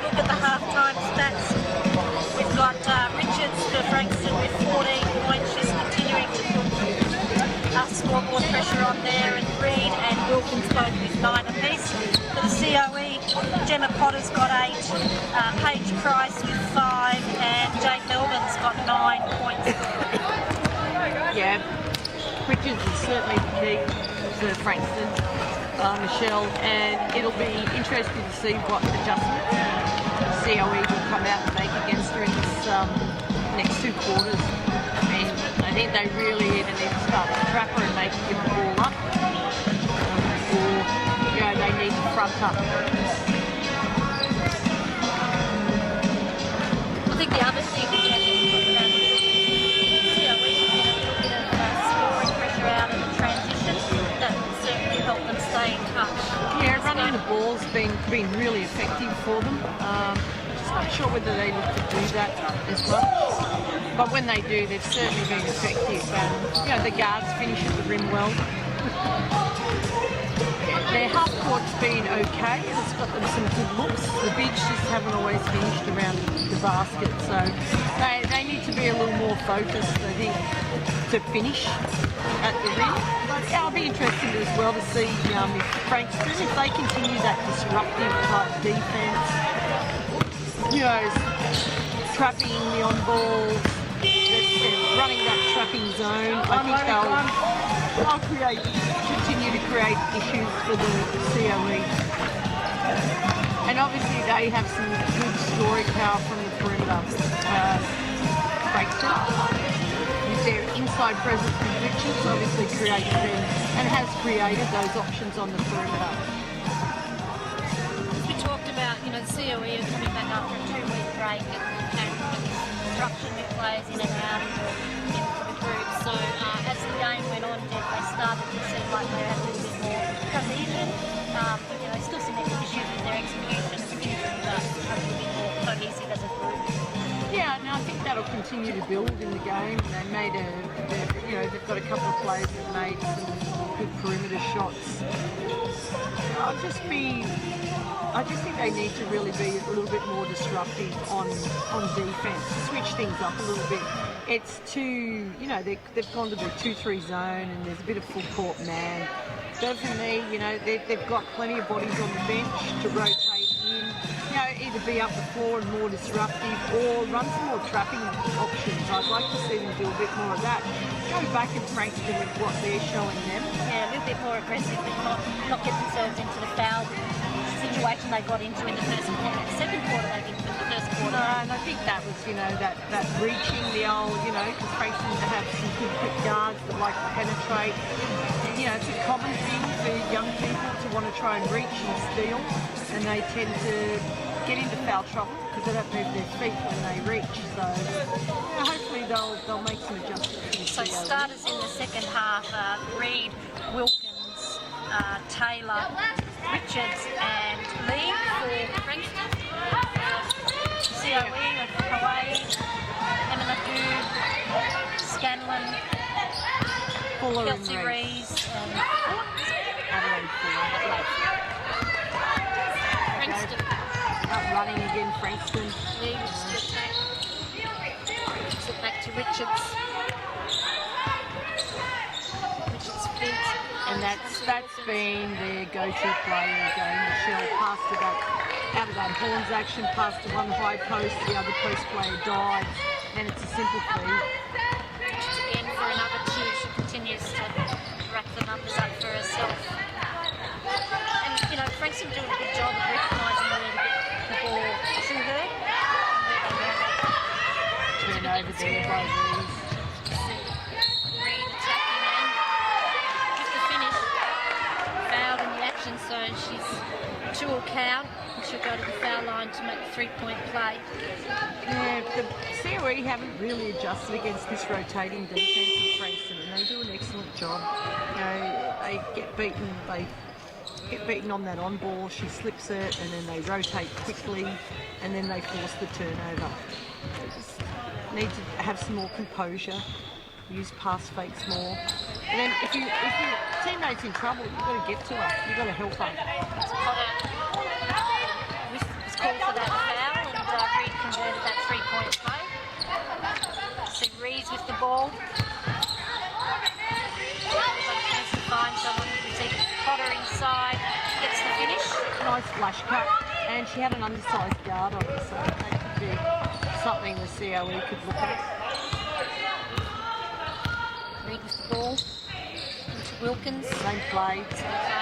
Look at the half-time stats. We've got Richards for Frankston with 14 points. both with 9 apiece. For the COE, Gemma Potter's got 8, Paige Price with 5, and Jade Melbourne's got 9 points. Yeah, Richards is certainly the key to Frankston, Michelle, and it'll be interesting to see what adjustments COE will come out and make against her in this next 2 quarters. I think they really either need to start to trap her and make her give the ball up, or they need to front up. I think the other thing that COE has been a little bit of scoring pressure out of the transition. That will certainly help them stay in touch. Yeah, running the ball's been really effective for them. Just not sure whether they look to do that as much. But when they do, they've certainly been effective. And, the guards finish at the rim well. Their half court's been okay. It's got them some good looks. The bigs just haven't always finished around the basket. So they need to be a little more focused, I think, to finish at the rim. But it'll be interesting as well to see if Frankston, if they continue that disruptive type defence, trapping the on balls, running that trapping zone. I think they'll continue to create issues for the COE. And obviously they have some good scoring power from the perimeter. Frankston, with their inside presence with Richards, obviously creates them and has created those options on the perimeter. We talked about, the COE is coming back after a 2-week break and disruption with players in and out of the group. So as the game went on, they started to seem like they had a little bit more cohesion. Still some issues with their execution and future, but a little bit more cohesive as a group. Yeah, and I think that'll continue to build in the game. They made they've got a couple of players that made some good perimeter shots. I just think they need to really be a little bit more disruptive on defence, switch things up a little bit. It's too, they've gone to the 2-3 zone and there's a bit of full court man. Definitely, they've got plenty of bodies on the bench to rotate in, either be up the floor and more disruptive or run some more trapping options. I'd like to see them do a bit more of that. Go back and Frankston with what they're showing them. Yeah, a little bit more aggressive and not get themselves into the foul situation they got into in the first quarter. The second quarter they didn't, but the first quarter. No, and I think that was, that reaching the old, because Frankston have some good quick guards that like to penetrate. It's a common thing for young people to want to try and reach and steal, and they tend to get into foul trouble because they don't move their feet when they reach. So hopefully they'll make some adjustments. So starters in the second half are Reed, Wilkins, Taylor, Richards and Lee for Frankston. COE of Hawaii, Emanatu, Scanlon, Fuller Kelsey and Rees and Adelaide Fuller. Frankston. Up running again, Frankston. Lee with split back. Gives it back to Richards. Richards feeds. And that's been their go-to play in the game. Michelle passed to that out of that horns action, passed to one high post, the other post player dives, and it's a simple feed. Richards again for another 2. She continues to rack the numbers up for herself. And Frankston doing a good job of recognising where to get the ball to her. Turn over there by Reed. Reed attacking and just to finish. Fouled in the action, so she's 2 will count. She'll go to the foul line to make a 3-point play. Yeah, the COE haven't really adjusted against this rotating defence of Frankston, and they do an excellent job. They get beaten on that on ball, she slips it, and then they rotate quickly, and then they force the turnover. They just need to have some more composure, use pass fakes more. And then if your teammate's in trouble, you've got to get to her, you've got to help her. Was called for that foul, and Reed converted that 3-point play. See Reed with the ball. Everybody tries to find someone. We see Potter inside. flash cut, and she had an undersized guard on her, so that could be something the COE could look at. Reed with the ball into Wilkins. Same play.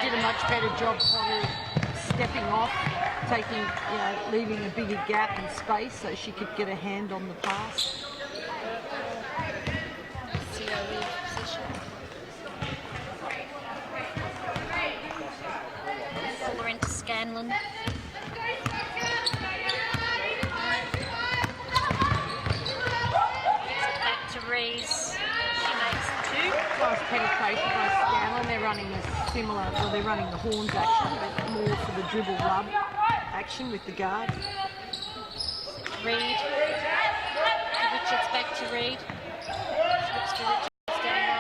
Did a much better job Potter stepping off, taking, leaving a bigger gap and space so she could get a hand on the pass. COE position. Fuller into Scanlon. Back to Rees. She makes two. Nice penetration by Scanlon. They're running a similar, well, they're running the horns action, but more for the dribble rub action with the guard. Reed. Richards back to Reed. Flips to Richards down low.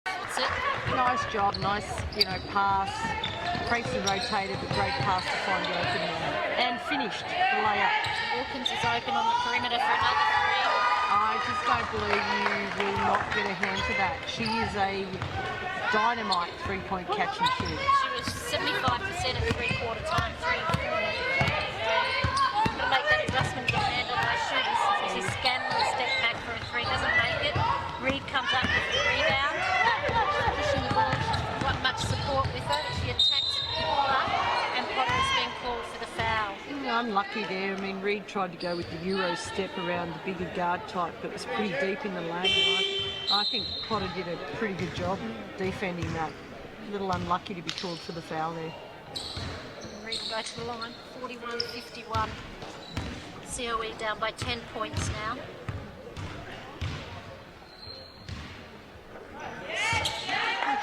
That's it. Nice job, nice, pass. Frankston rotated, but great pass to find the open man. And finished the layup. Wilkins is open on the perimeter for another three. I just don't believe you will not get a hand to that. She is a dynamite three-point catch and shoot. She was 75% at three-quarter time, 3-4. To make that adjustment, get handled by shooters. She Scanlon step back for a three, doesn't make it. Reed comes up with the rebound, pushing the ball. She's got much support with her. She attacks Potter, and Potter has been called for the foul. Unlucky there. I mean, Reed tried to go with the Euro step around the bigger guard type, but it was pretty deep in the lane. I think Potter did a pretty good job defending that. A little unlucky to be called for the foul there. Reed go to the line, 41-51. COE down by 10 points now.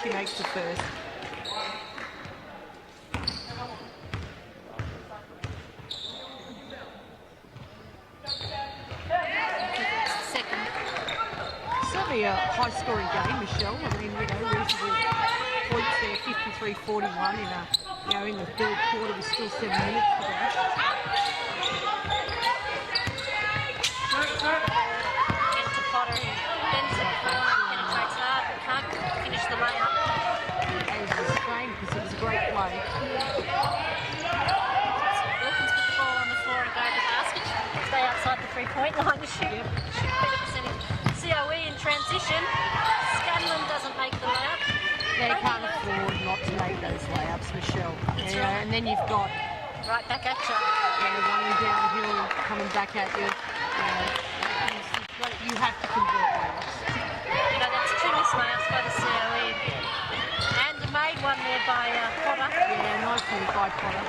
She makes the first. Second. Certainly a high-scoring game, Michelle. I mean, reasonable points there, 53-41 in the third quarter with still 7 minutes to go. Into Potter, who bends it corner, penetrates hard, but can't finish the layup. And it was a shame because it was a great play. Wilkins put the ball on the floor and go to the basket. Stay outside the three-point line to shoot. Shoot better percentage. COE in transition. Scanlon doesn't make the layup. They can't afford not to make those layups, Michelle. That's right. And then you've got Right back at you. running downhill, coming back at you. You have to convert layups. That's two missed layups by the COE. And a made one there by Potter. Yeah, nice move by Potter.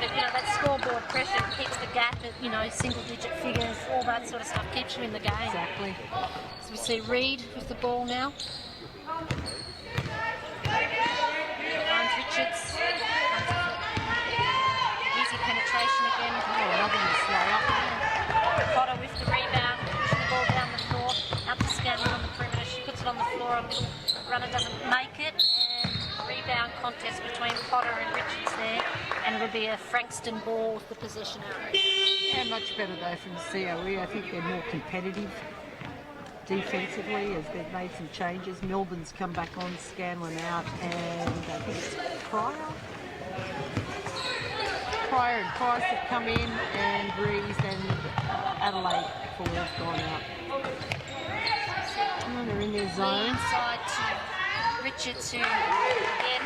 But that scoreboard pressure keeps the gap at single-digit figures, all that sort of stuff keeps you in the game. Exactly. So we see Reed with the ball now. Finds Richards. Easy penetration again. Another miss layup. Potter with the rebound, pushing the ball down the floor, out to Scanlon on the perimeter. She puts it on the floor, a little runner doesn't make it, and rebound contest between Potter and Richards there, and it'll be a Frankston ball with the possession arrow. Yeah, much better though from the COE. I think they're more competitive defensively as they've made some changes. Melbourne's come back on, Scanlon out, and I think it's Pryor and Price have come in, and Rees and Adelaide forward have gone out. Oh, they're in their zone. Inside to Richards, who again.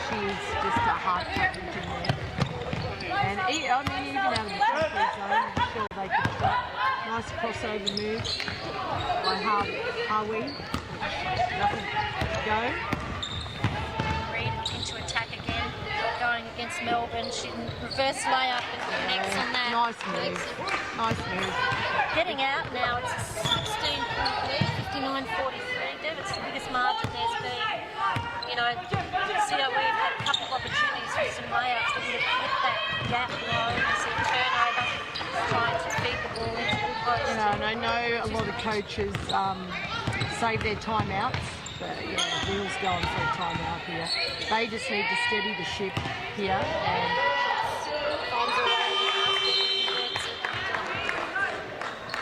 She is just a hard coverage in there. And even out of the front zone, I'm sure they could shot. Nice crossover move by Harwee. Nothing to go. Reed into attack again, going against Melbourne. She can reverse layup and connects on that. Nice move. Nice move. Heading out now, it's a 16-point lead, 59-43. Dev, it's the biggest margin there's been. You know, COE have had a couple of opportunities for some layups that would have hit that gap, you know, and see a turnover, trying to feed the ball into the post. You know, and I know a lot of coaches save their timeouts, but yeah, Will's going for a timeout here. They just need to steady the ship here and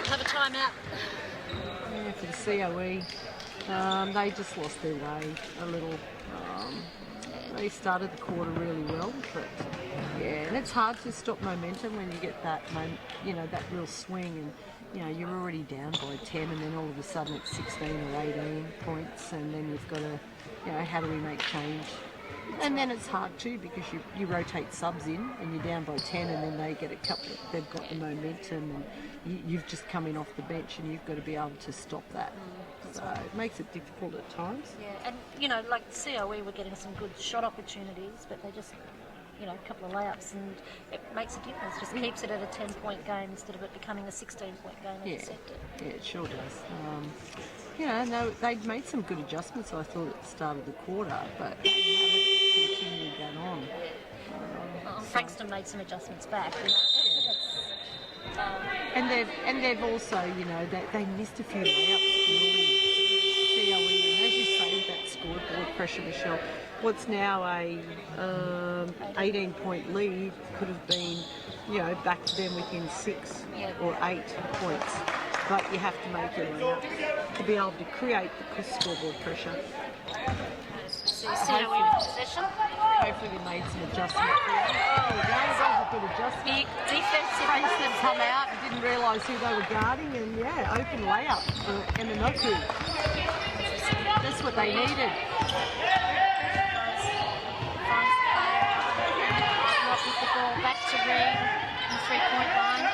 have a timeout. yeah, for the COE. They just lost their way a little. They started the quarter really well, but yeah, and it's hard to stop momentum when you get that, that real swing, and you know you're already down by 10, and then all of a sudden it's 16 or 18 points, and then you've got to, how do we make change? And then it's hard too because you rotate subs in and you're down by 10, and then they get a couple. They've got the momentum, and you've just come in off the bench, and you've got to be able to stop that. So it makes it difficult at times. Yeah, and like COE were getting some good shot opportunities, but they just, a couple of layups, and it makes a difference. Just keeps it at a 10-point game instead of it becoming a 16-point game. Yeah, it sure does. No, they'd made some good adjustments, I thought, at the start of the quarter, but they haven't continued that on. Frankston made some adjustments back. And they've also, they missed a few layups early. COE, and as you say, that scoreboard pressure, Michelle, what's now a 18-point lead could have been, back to them within 6 or 8 points. But you have to make it layups to be able to create the scoreboard pressure. So COE in possession. Hopefully we made some adjustments. That was a good adjustment. Big defensive. Frankston come out and didn't realise who they were guarding, and open layup for Eminoku. That's what they needed. Up with the ball, back to Reed on the 3-point line,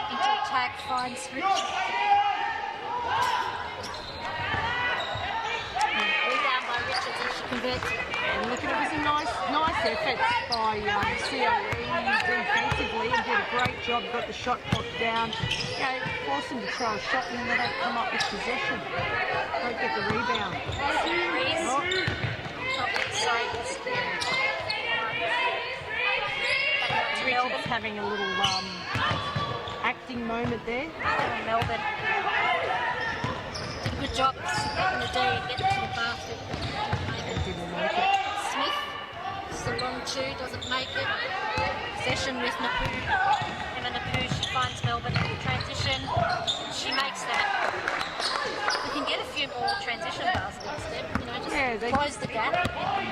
into attack, finds Rich. Rebound by Richards, and she converts it. And look, it was a nice effort by COE defensively, and did a great job, got the shot clock down, forced them to throw a shot, and then they don't come up with possession. Don't get the rebound. Richards having a little acting moment there. Melbourne. Did a good job getting the D and getting to the basket. And didn't make it. Smith, it's the long two, doesn't make it. Possession with Napu. Emma Napu, she finds Melbourne in transition. She makes that. We can get a few more transition baskets then, just close the gap.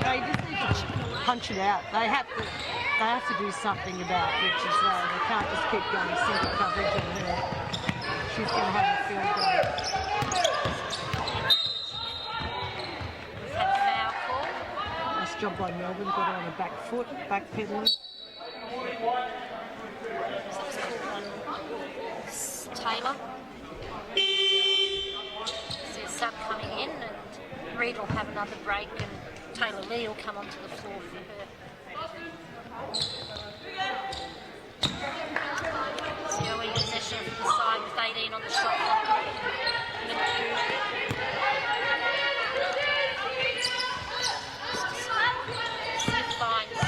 They just need to punch it out. They have to do something about Richards though. They can't just keep going single coverage on her. She's going to have a field goal. We've had a foul call. Nice job by Melbourne. Got her on her back foot, back pedaling. Taylor. See a sub coming in, and Reed will have another break, and Taylor Lee will come onto the floor for her. COE possession from the side with 18 on the shot clock. Smith finds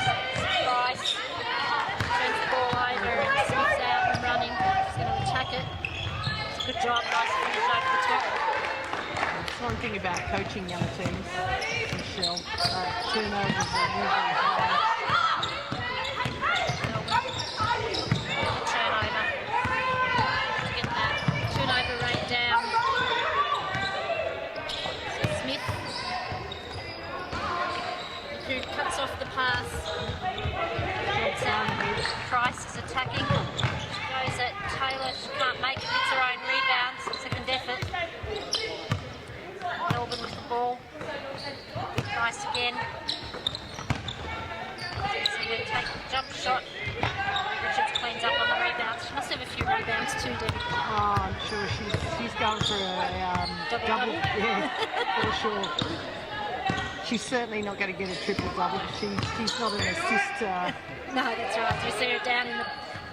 Price, turns the ball over, and Smith's out and running. He's going to attack it. It's a good job, nice finish over the top. That's one thing about coaching young teams, Michelle. Turnovers are usually high. Turnover rate down. Smith, who cuts off the pass. Price is attacking. She goes at Taylor. She can't make it. Gets her own rebound. Second effort. Melbourne with the ball. Price again. So you take the jump shot. Richards cleans up on the rebounds. She must have a few rebounds too, Debbie. Oh, I'm sure she's going for a double. Yeah, for sure. She's certainly not going to get a triple-double. She's not an assist. No, that's right. You see her down in the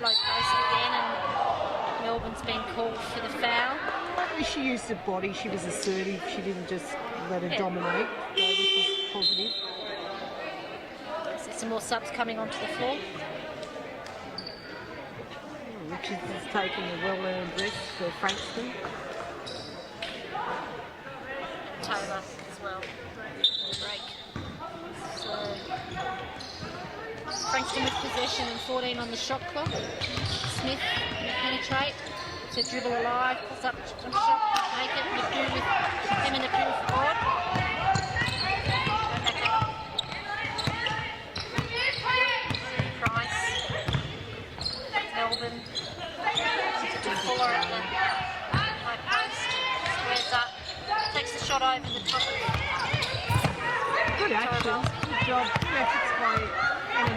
low post again, and Melbourne's been called for the foul. She used her body. She was assertive. She didn't just let her dominate, which was positive. So some more subs coming onto the floor. Richards is taking a well-earned rest for Frankston. Taylor as well. Break. So Frankston with possession and 14 on the shot clock. Smith penetrate. To dribble alive, pulls up jump shot, make it. Napoo with him and Napoo forward. Back out. Price. Melbourne. Fuller at the high post. Squares up. Takes the shot over the top. Good action. Good job. Efforts by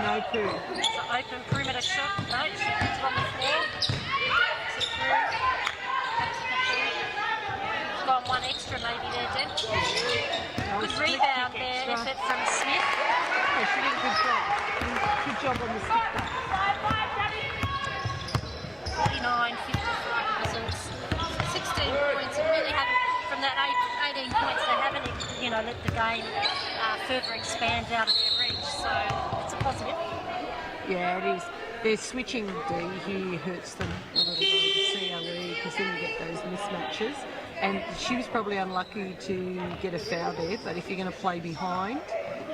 Napoo. It's an open perimeter shot. No, she puts it on the floor. Gone one extra maybe there, Deb. Good rebound there, effort from Smith. Yeah, she did a good job. Good job on the stick back. 49-55 results. 16 points and really haven't, from that 18 points, they haven't, let the game further expand out of their reach. So it's a positive. Yeah, it is. Their switching D here hurts them a little bit, the COE, because then you get those mismatches. And she was probably unlucky to get a foul there, but if you're going to play behind,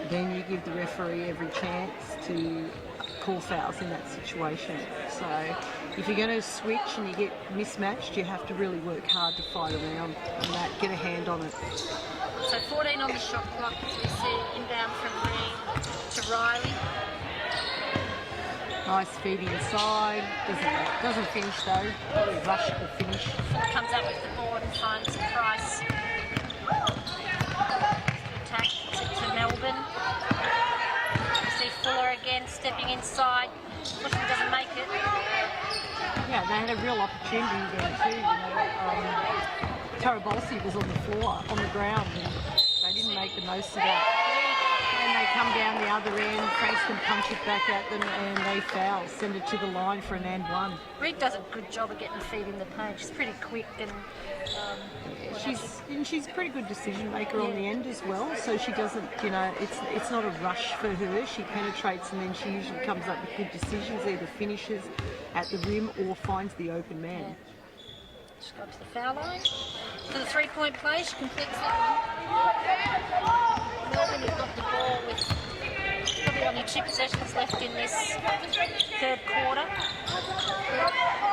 then you give the referee every chance to call fouls in that situation. So if you're going to switch and you get mismatched, you have to really work hard to fight around on that, get a hand on it. So 14 on the shot clock as we see inbound from Reed to Riley. Nice feed inside, doesn't finish though, probably rush to finish. Comes out with the board and finds Price. Attack to Melbourne. You see Fuller again stepping inside. Bushman doesn't make it. Yeah, they had a real opportunity there too. Tarabolsi was on the floor, on the ground, and they didn't make the most of that. And they come down the other end, Frankston punch it back at them, and they foul, send it to the line for an and one. Reed does a good job of getting feet in the paint. She's pretty quick and she's a pretty good decision maker on the end as well. So she doesn't, it's not a rush for her. She penetrates and then she usually comes up with good decisions, either finishes at the rim or finds the open man. Yeah. She's got to the foul line. For the three-point play, she completes that one. Melbourne has got the ball with probably only 2 possessions left in this third quarter.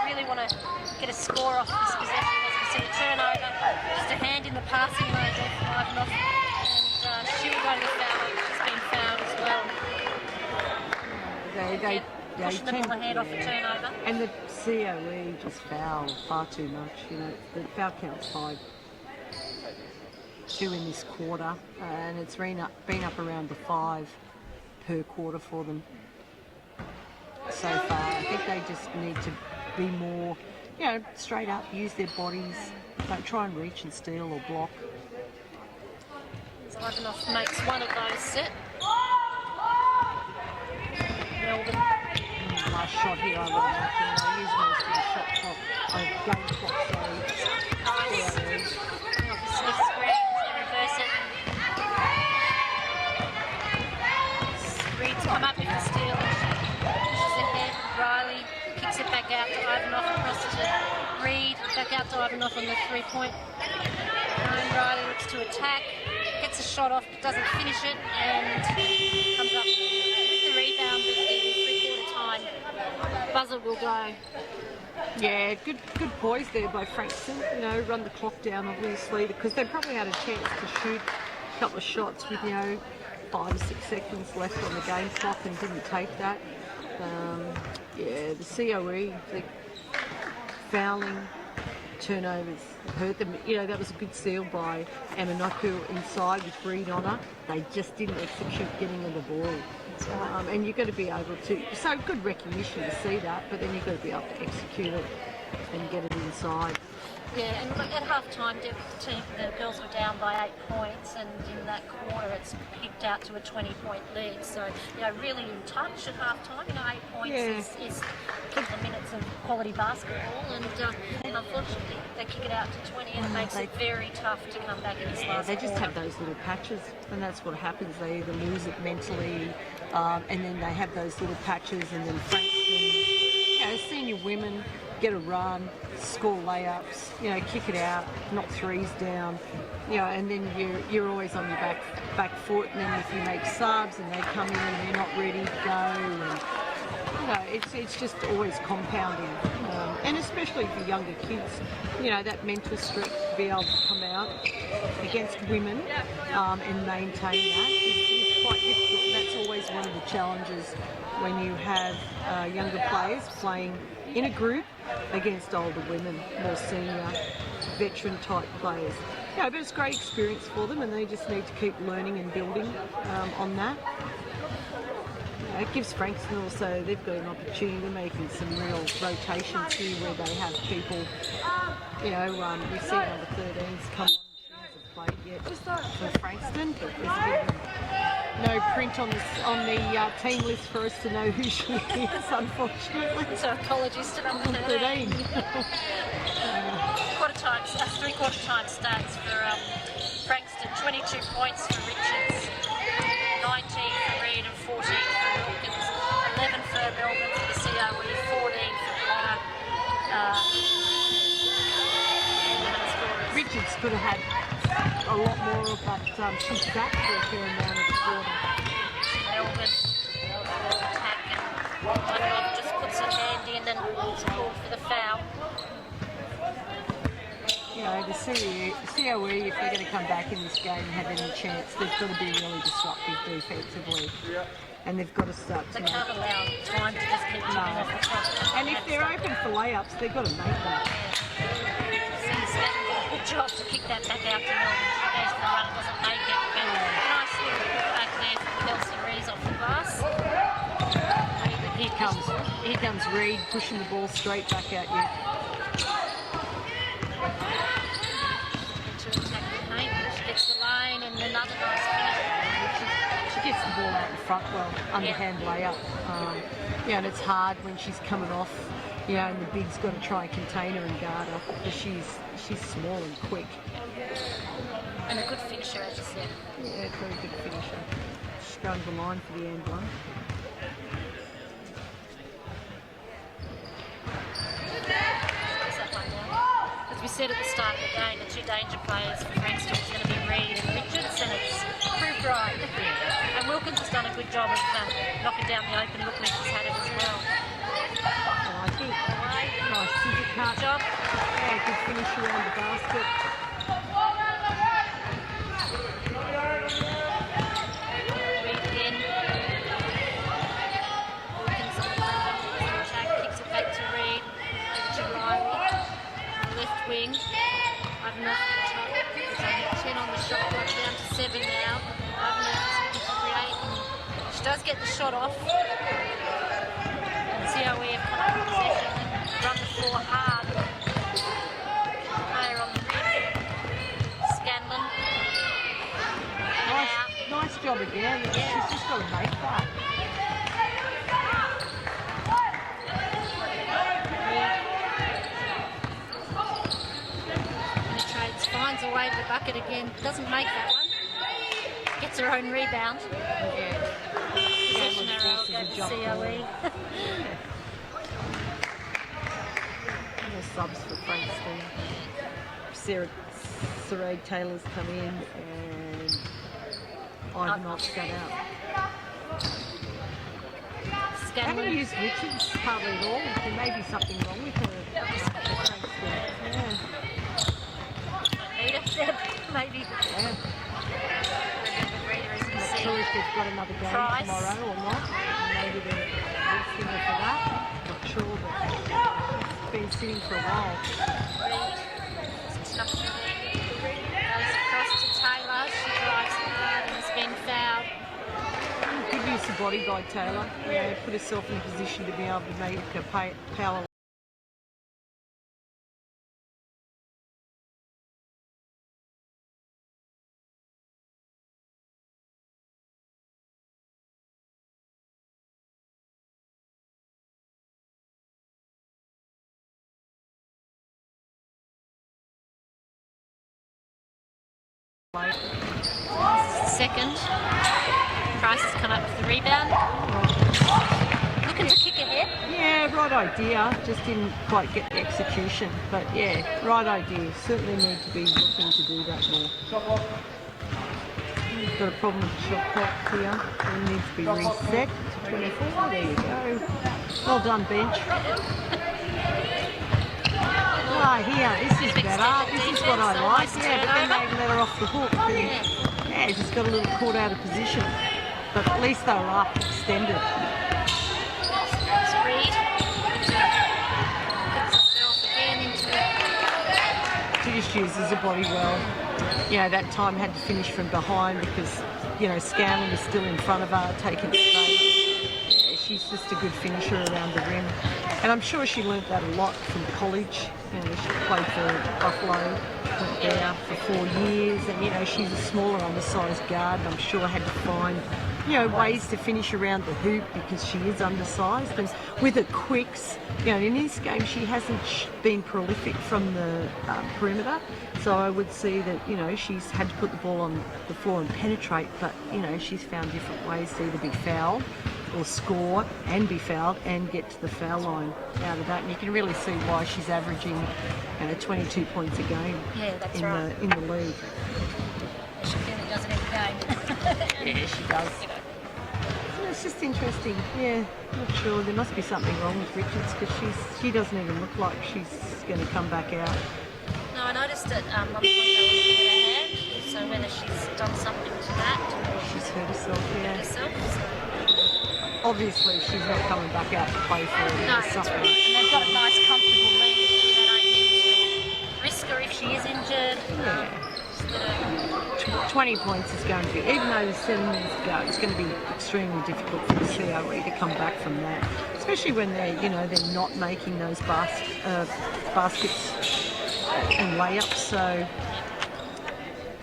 Really want to get a score off this possession. As we see a turnover, just a hand in the passing lane there from Ivanov, and she will go to the foul line. She's been fouled as well. Pushing the ball ahead off a turnover. And the COE just foul far too much. The foul count's 5. 2 in this quarter, and it's been up around the 5 per quarter for them so far. I think they just need to be more, straight up, use their bodies, don't try and reach and steal or block. So Ivanov makes one of those set. Melbourne. Nice shot here, I would imagine. They use most of the shot clock, game clock, Smith screens, they reverse it. Reed's come up with the steal. Pushes ahead. Riley kicks it back out to Ivanov across to Reed. Back out to Ivanov on the 3-point. Riley looks to attack. Gets a shot off, but doesn't finish it, and comes up with the rebound with the 3-quarter time. Buzzer will go. Yeah, good poise there by Frankston. Run the clock down obviously, because they probably had a chance to shoot a couple of shots with 5 or 6 seconds left on the game clock and didn't take that. The COE, the fouling, turnovers hurt them. That was a good steal by Napoo inside with Reed on her. They just didn't execute getting her the ball. And you've got to be able to, so good recognition to see that, but then you've got to be able to execute it and get it inside. Yeah, and at half-time, the girls were down by 8 points, and in that quarter it's picked out to a 20-point lead. So, really in touch at half-time. 8 points is a couple of minutes of quality basketball, and unfortunately they kick it out to 20, and it makes it very tough to come back in this last They just quarter. have those little patches, and that's what happens. They either lose it mentally, and then they have those little patches, and then Frankston, senior women get a run, score layups, kick it out, knock threes down, and then you're always on your back foot, and then if you make subs and they come in and you're not ready to go, and it's just always compounding, and especially for younger kids, that mental strength to be able to come out against women and maintain that is quite difficult. And that's always one of the challenges when you have younger players playing in a group against older women, more senior, veteran type players. But it's a great experience for them, and they just need to keep learning and building on that. It gives Frankston also, they've got an opportunity, they're making some real rotations here where they have people, we see number 13s come on, she hasn't played yet for Frankston, but there's a bit of no print on the team list for us to know who she is, unfortunately. So apologies to number 13. Three-quarter time stats for Frankston: 22 points for Richards, 19 for Reid, and 14 for Wilkins, 11 for Melbourne for the COE, 14 for Connor. Richards could have had a lot more of that. She sat for a fair amount of the quarter. Melbourne attack, and Love just puts her hand in and it's called for the foul. The COE, if they're going to come back in this game and have any chance, they've got to be really disruptive defensively. And they've got to start to They can't allow time to just keep chipping off the top. And if they're open for layups, they've got to make them. Good job to kick that back out to Melbourne. She goes for the run and doesn't make it. But nice little put back there from Kelsey Rees off the glass. Here comes Reid pushing the ball straight back at you. To attack the paint. She gets the lane and another nice finish. She gets the ball out in front well, underhand layup. And it's hard when she's coming off, and the big's got to try and contain her and guard her because she's small and quick. And a good finisher, as you said. Yeah, very good finisher. She's going to the line for the NBL1. As we said at the start of the game, the two danger players for Frankston is going to be Reid and Richards, and it's proved right. And Wilkins has done a good job of knocking down the open look when she's had it as well. And I think nice scissor cut. Good job. Yeah, good finish around the basket. Reid again. Wilkins on the attack, kicks it back to Reid, to Riley. Left wing. I've enough to the top. There's only 10 on the shot clock, down to 7 now. I've enough to create. She does get the shot off. And COE have come up with possession and run the floor hard. Player on the rim. Scanlon. Nice job again. Yeah. She's just got to make that. Penetrates, finds a way to the bucket again. Doesn't make that one. Gets her own rebound. Yeah. Possession arrow at the COE. And the subs for Frankston. Sarah Taylor's come in and Ivanov's gone out. I haven't Scanlon. used Richards hardly at all. There may be something wrong with her. Yeah. Need it. Maybe. Yeah. Reader is in Not the sure if they've got another game Price. tomorrow or not. Maybe they're resting her for that. Not sure, but she's been sitting for a while. Reid. Goes across to Taylor. She drives hard and has been fouled. Good use of body by Taylor. Put herself in a position to be able to make a power Second. Price has come up with the rebound. Looking to kick ahead. Yeah, right idea. Just didn't quite get the execution. But yeah, right idea. Certainly need to be looking to do that more. Got a problem with the shot clock here. It needs to be reset to 24. There you go. Well done, bench. Ah, here, this is better. This is what I like. Yeah, but then they let her off the hook. And, yeah, just got a little caught out of position. But at least they were up, extended. Reed. Puts herself again into it. She just uses her body well. You know, that time had to finish from behind because, you know, Scanlon was still in front of her, taking space. Yeah, she's just a good finisher around the rim. And I'm sure she learnt that a lot from college. You know, she played for Buffalo, went there for 4 years, and, you know, she's a smaller, undersized guard, and I'm sure had to find, you know, ways to finish around the hoop because she is undersized. And with her quicks, you know, in this game she hasn't been prolific from the perimeter, so I would see that, you know, she's had to put the ball on the floor and penetrate, but, you know, she's found different ways to either be fouled or score and be fouled and get to the foul line out of that. And you can really see why she's averaging, you know, 22 points a game in the league. She really does it every game. Yeah, she does. It's just interesting. Yeah, not sure. There must be something wrong with Richards because she doesn't even look like she's going to come back out. No, I noticed at one point they were looking at her hand, so whether she's done something to that. She's hurt herself, yeah. Herself, so. Obviously, she's not coming back out to play for her. No, that's right. And they've got a nice, comfortable lead. They don't need to risk her if she is injured. Yeah. 20 points is going to be, even though there's 7 minutes to go, it's going to be extremely difficult for the COE to come back from that, especially when they're, you know, they're not making those baskets and layups. So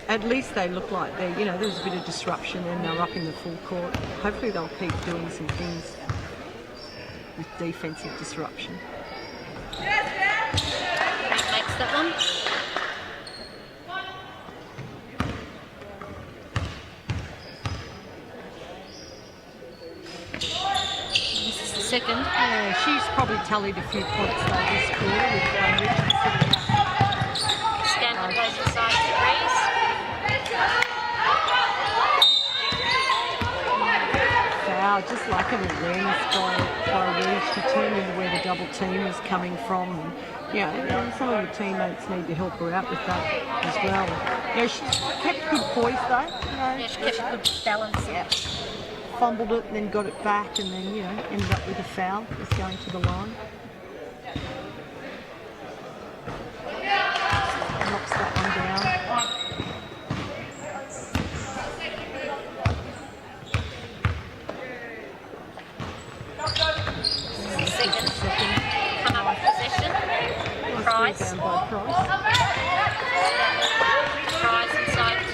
at least they look like they, you know, there was a bit of disruption and they're up in the full court. Hopefully they'll keep doing some things with defensive disruption. Makes that one. This is the second. Yeah, she's probably tallied a few points though this quarter with Richards sitting out. Scanlon goes inside to Reese. Foul, just lack of awareness by Reese. She turned into where the double team is coming from. And, you know, some of the teammates need to help her out with that as well. You know, she kept good poise though. You know, Yeah, she kept a good balance. yeah. Fumbled it and then got it back and then, you know, ended up with a foul. Was going to the line. Knocks that one down. Second. Come up with possession. Price. Nice rebound by Price. Price inside to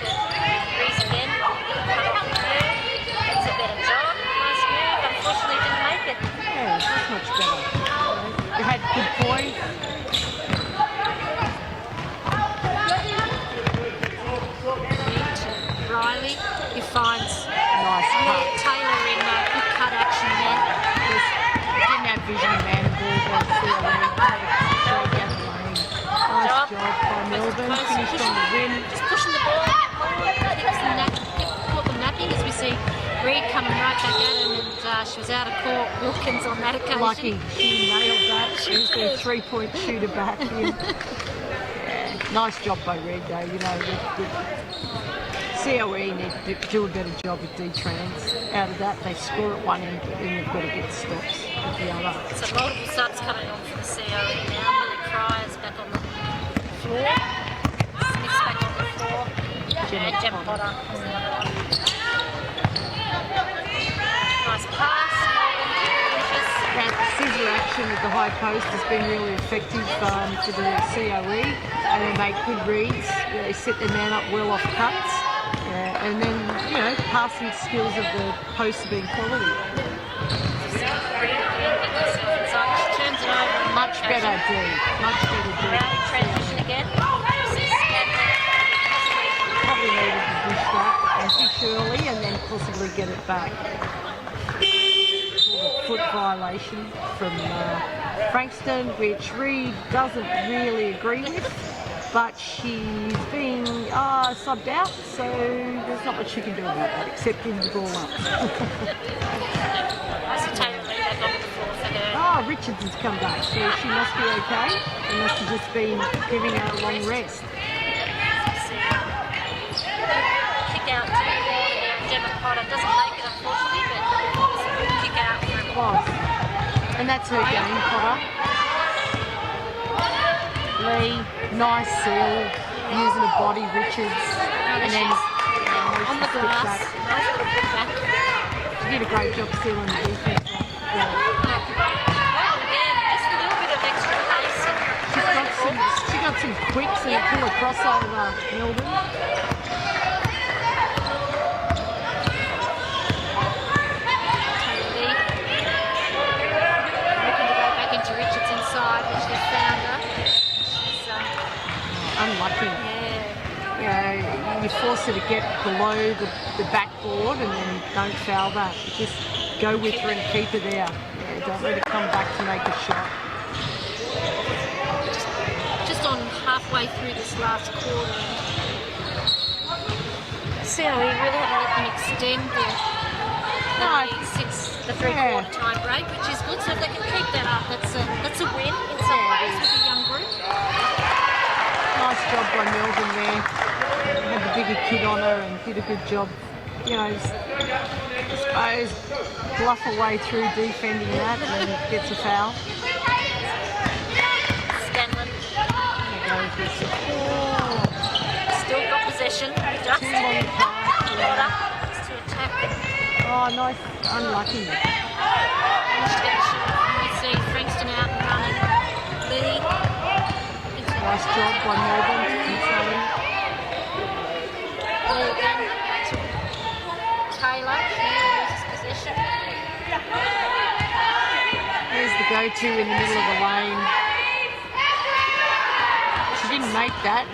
Reese again. Come up with her. That's a better job. Nice move. Unfortunately didn't make it. Yeah, that's much better. You had good poise. Riley, who finds Nice cut. Taylor in good cut action there. Just didn't have vision of man and ball by CLA. Straight down the lane. Nice job by Melbourne. Finished on the rim. Just pushing the ball. Caught them napping as we see Reed coming right back at him, and she was out of court. Wilkins on that occasion. Lucky. She nailed that. She was their 3-point shooter back in. Yeah. Nice job by Red though. You know, the COE need to do a better job with D-trans. Out of that, they score at one end, but then you've got to get stops at the other. So multiple subs coming on for the COE now. Millie Cryer's back on the floor. Smith's back on the floor. And Gemma Potter on the other one. Nice pass. That scissor action at the high post has been really effective for the COE, and they make good reads. They set their man up well off cuts, and then, you know, passing skills of the post have been quality. Turns it over. Much better D. Much better D. Rowdy transition again. Probably need early and then possibly get it back. Foot violation from Frankston, which Reed doesn't really agree with, but she's being subbed out, so there's not much she can do about that except give the ball up. Richards has come back, so she must be okay. They must have just been giving her a long rest. Kick out to Gemma Potter. Doesn't make it, unfortunately, but it's a good kick out for him. Was. And that's her game, Potter. Lee, nice seal, using her body, Richards, and then On the glass. Nice little put back. she did a great job sealing the defence. She got some quicks and pull across over Melbourne. Looking to go back into Richards inside, which they found her. She's Unlucky. yeah. You force her to get below the backboard and then don't foul that. Just go with her and keep her there. Don't let her come back to make a shot. Just on halfway through this last quarter. So we really haven't let them extend the lead since the three-quarter time break, which is good. So if they can keep that up, that's a win in some ways with a young group. Nice job by Melbourne there. Had the bigger kid on her and did a good job. You know, I suppose bluff her way through defending that and gets a foul. Scanlon still got possession. Just Too long pass. to attack. Oh, nice. Unlucky. We see Frankston out and running. Lee. Nice job by Melbourne to contain. Lee again to Taylor. She loses possession. Here's the go-to in the middle of the lane. She didn't make that.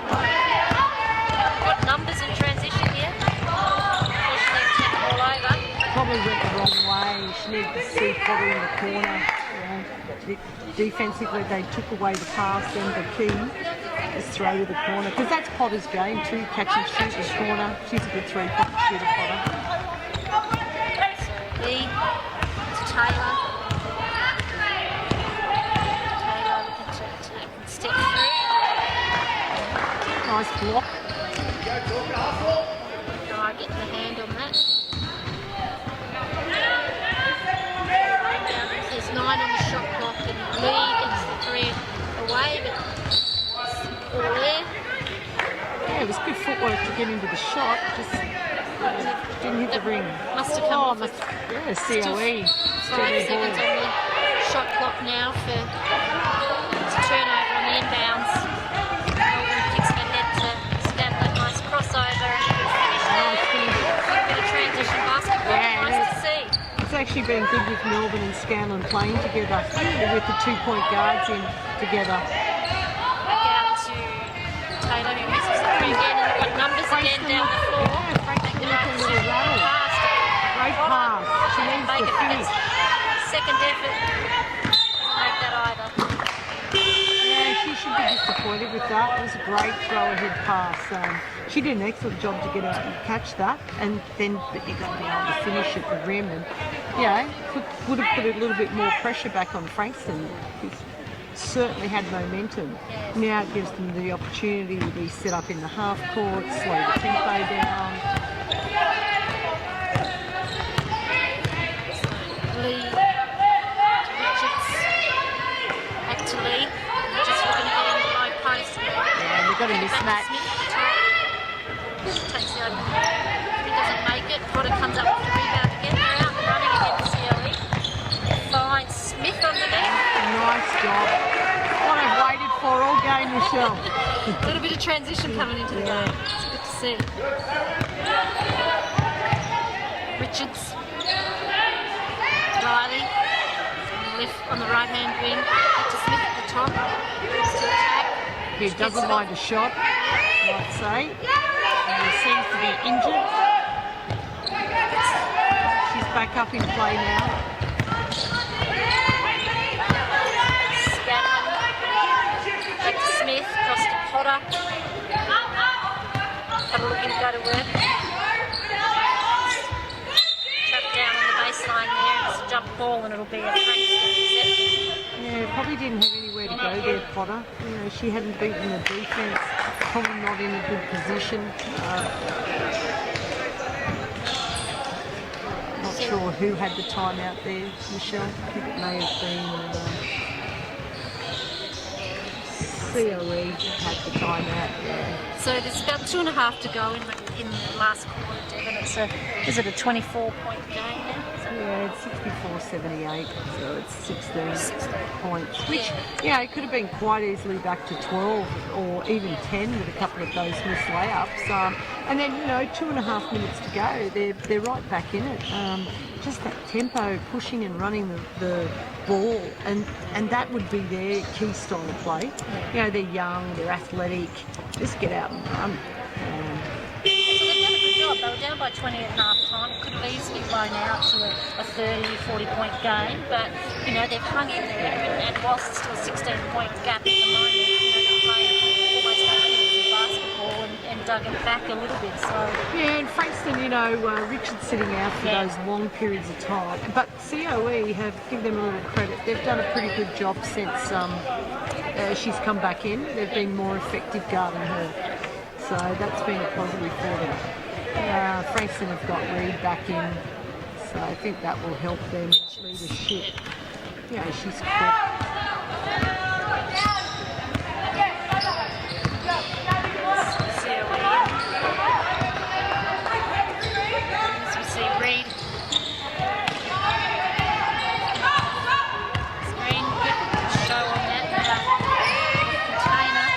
Got numbers in transition here. Unfortunately, turned the ball over. Probably went the wrong way. She needed to see Potter in the corner. Defensively, they took away the pass, then the key is throw to the corner. Because that's Potter's game too, catch and shoot the corner. She's a good three-point shooter, Potter. Lee to Taylor. Taylor looking to attack and step through. Nice block. Guy getting the hand on that. There's 9 on the shot clock and Lee gets the 3 away, but it's all there. Yeah, it was good footwork to get into the shot. Just didn't hit the ring. Must have come off. Yeah, Still COE. 5 seconds on the shot clock now for it's a turnover on the inbounds. Melbourne kicks it ahead to Scanlon. Nice crossover and a good finish there. Bit of transition basketball. Yeah, Nice to see. It's actually been good with Melbourne and Scanlon playing together, with the 2-point guards in together. Back out to Taylor, who misses the 3 again, and they've got numbers again down the floor. Yeah, Frankston with a little rattle. Great pass. She needs Make to it finish. second effort. Doesn't make that either. Yeah, she should be disappointed with that. It was a great throw-ahead pass. She did an excellent job to get out and catch that, and then but you got to be able to finish at the rim, and would have put a little bit more pressure back on Frankston. Who's certainly had momentum. Now it gives them the opportunity to be set up in the half court, slow the tempo down. Lee to Richards. Back to Lee. Just looking to get in the low post. Yeah, they've got a mismatch. Takes the open. He doesn't make it. Potter comes up with the rebound again. They're out and running again to CLE. Finds Smith underneath. Nice job. What I've waited for all game, Michelle. A little bit of transition coming into the game. It's good to see. Richards. Riley. On the right hand wing. Back to Smith at the top. Wants to attack. He doesn't mind a shot, I'd say. He seems to be injured. back up in play now. Scanlon. Back to Smith. Across to Potter. Potter looking to go to work. Trapped down on the baseline there. It's a jump ball and it'll be a Frankston. Yeah, probably didn't have anywhere to go there, Potter. You know, she hadn't beaten the defence. Probably not in a good position. Not sure who had the timeout there, Michelle. I think it may have been COE had the timeout. Yeah. So there's about 2.5 to go in the last quarter, Devon. Is it a 24-point game now? Yeah, it's 64-78, so it's 16 points, which, yeah, it could have been quite easily back to 12 or even 10 with a couple of those missed layups. And then, you know, 2.5 minutes to go, they're right back in it. Just that tempo, pushing and running the ball, and that would be their key style of play. You know, they're young, they're athletic, just get out and run. So they've done a good job. They were down by 20 at half time. It could have easily blown out to a 30, 40-point game, but you know they've hung in there. And whilst it's still a 16-point gap at the moment, you know, they're playing almost like basketball and dug it back a little bit. So yeah, and Frankston, you know, Richard's sitting out for those long periods of time, but COE have give them a little credit. They've done a pretty good job since she's come back in. They've been more effective guarding her. So that's been a positive for them. Frankston have got Reed back in, so I think that will help them lead the ship. Yeah, she's quick. as we see Reed. Green, good show on that. Container.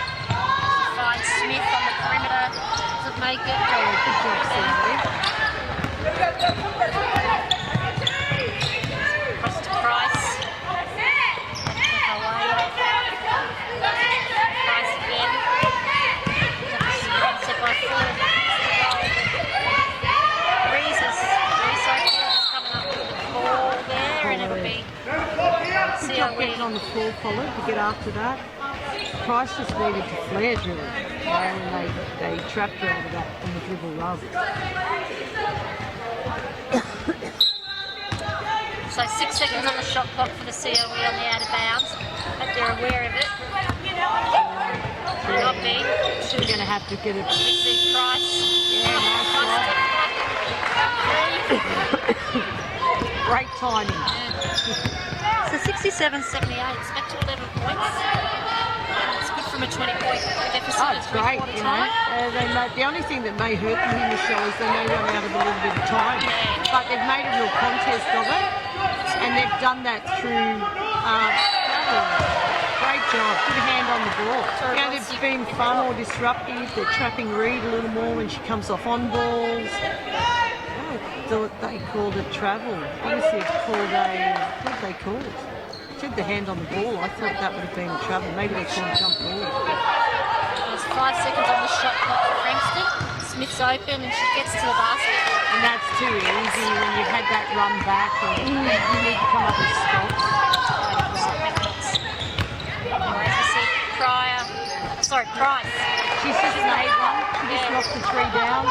Finds Smith on the perimeter. Does it make it? Good job, Sandy. Across to Price. Took away. Price again. Set by 4. Reese is coming up with the ball there, and it'll be Good job getting on COE. the floor, Colin, to get after that. Price just needed to flare dribble, you know, and they trapped her out of that on the dribble run. So 6 seconds on the shot clock for the COE on the out of bounds. Hope they're aware of it. Should not be. She's going to have to get it. We see Price. Yeah, nice. Great timing. So 67-78, it's back to 11 points. It's good from a 20-point deficit Oh, at it's great, three-quarter you know. time. The only thing that may hurt them here, Michelle, is they may run out of a little bit of time. Yeah. But they've made a real contest of it, and they've done that through travel. Great job. Good hand on the ball. You know, they've been far more disruptive. They're trapping Reed a little more when she comes off on balls. I thought they called it travel. Obviously, it's called a... What did they call it? Said the hand on the ball. I thought that would have been a travel. Maybe they called jump ball. There's 5 seconds on the shot clock for Frankston. Smith's open and she gets to the basket. And that's too easy when you've had that run back and you need to come up with stops. Anyway, as we see Price. She's just made one. She just knocked the 3 down.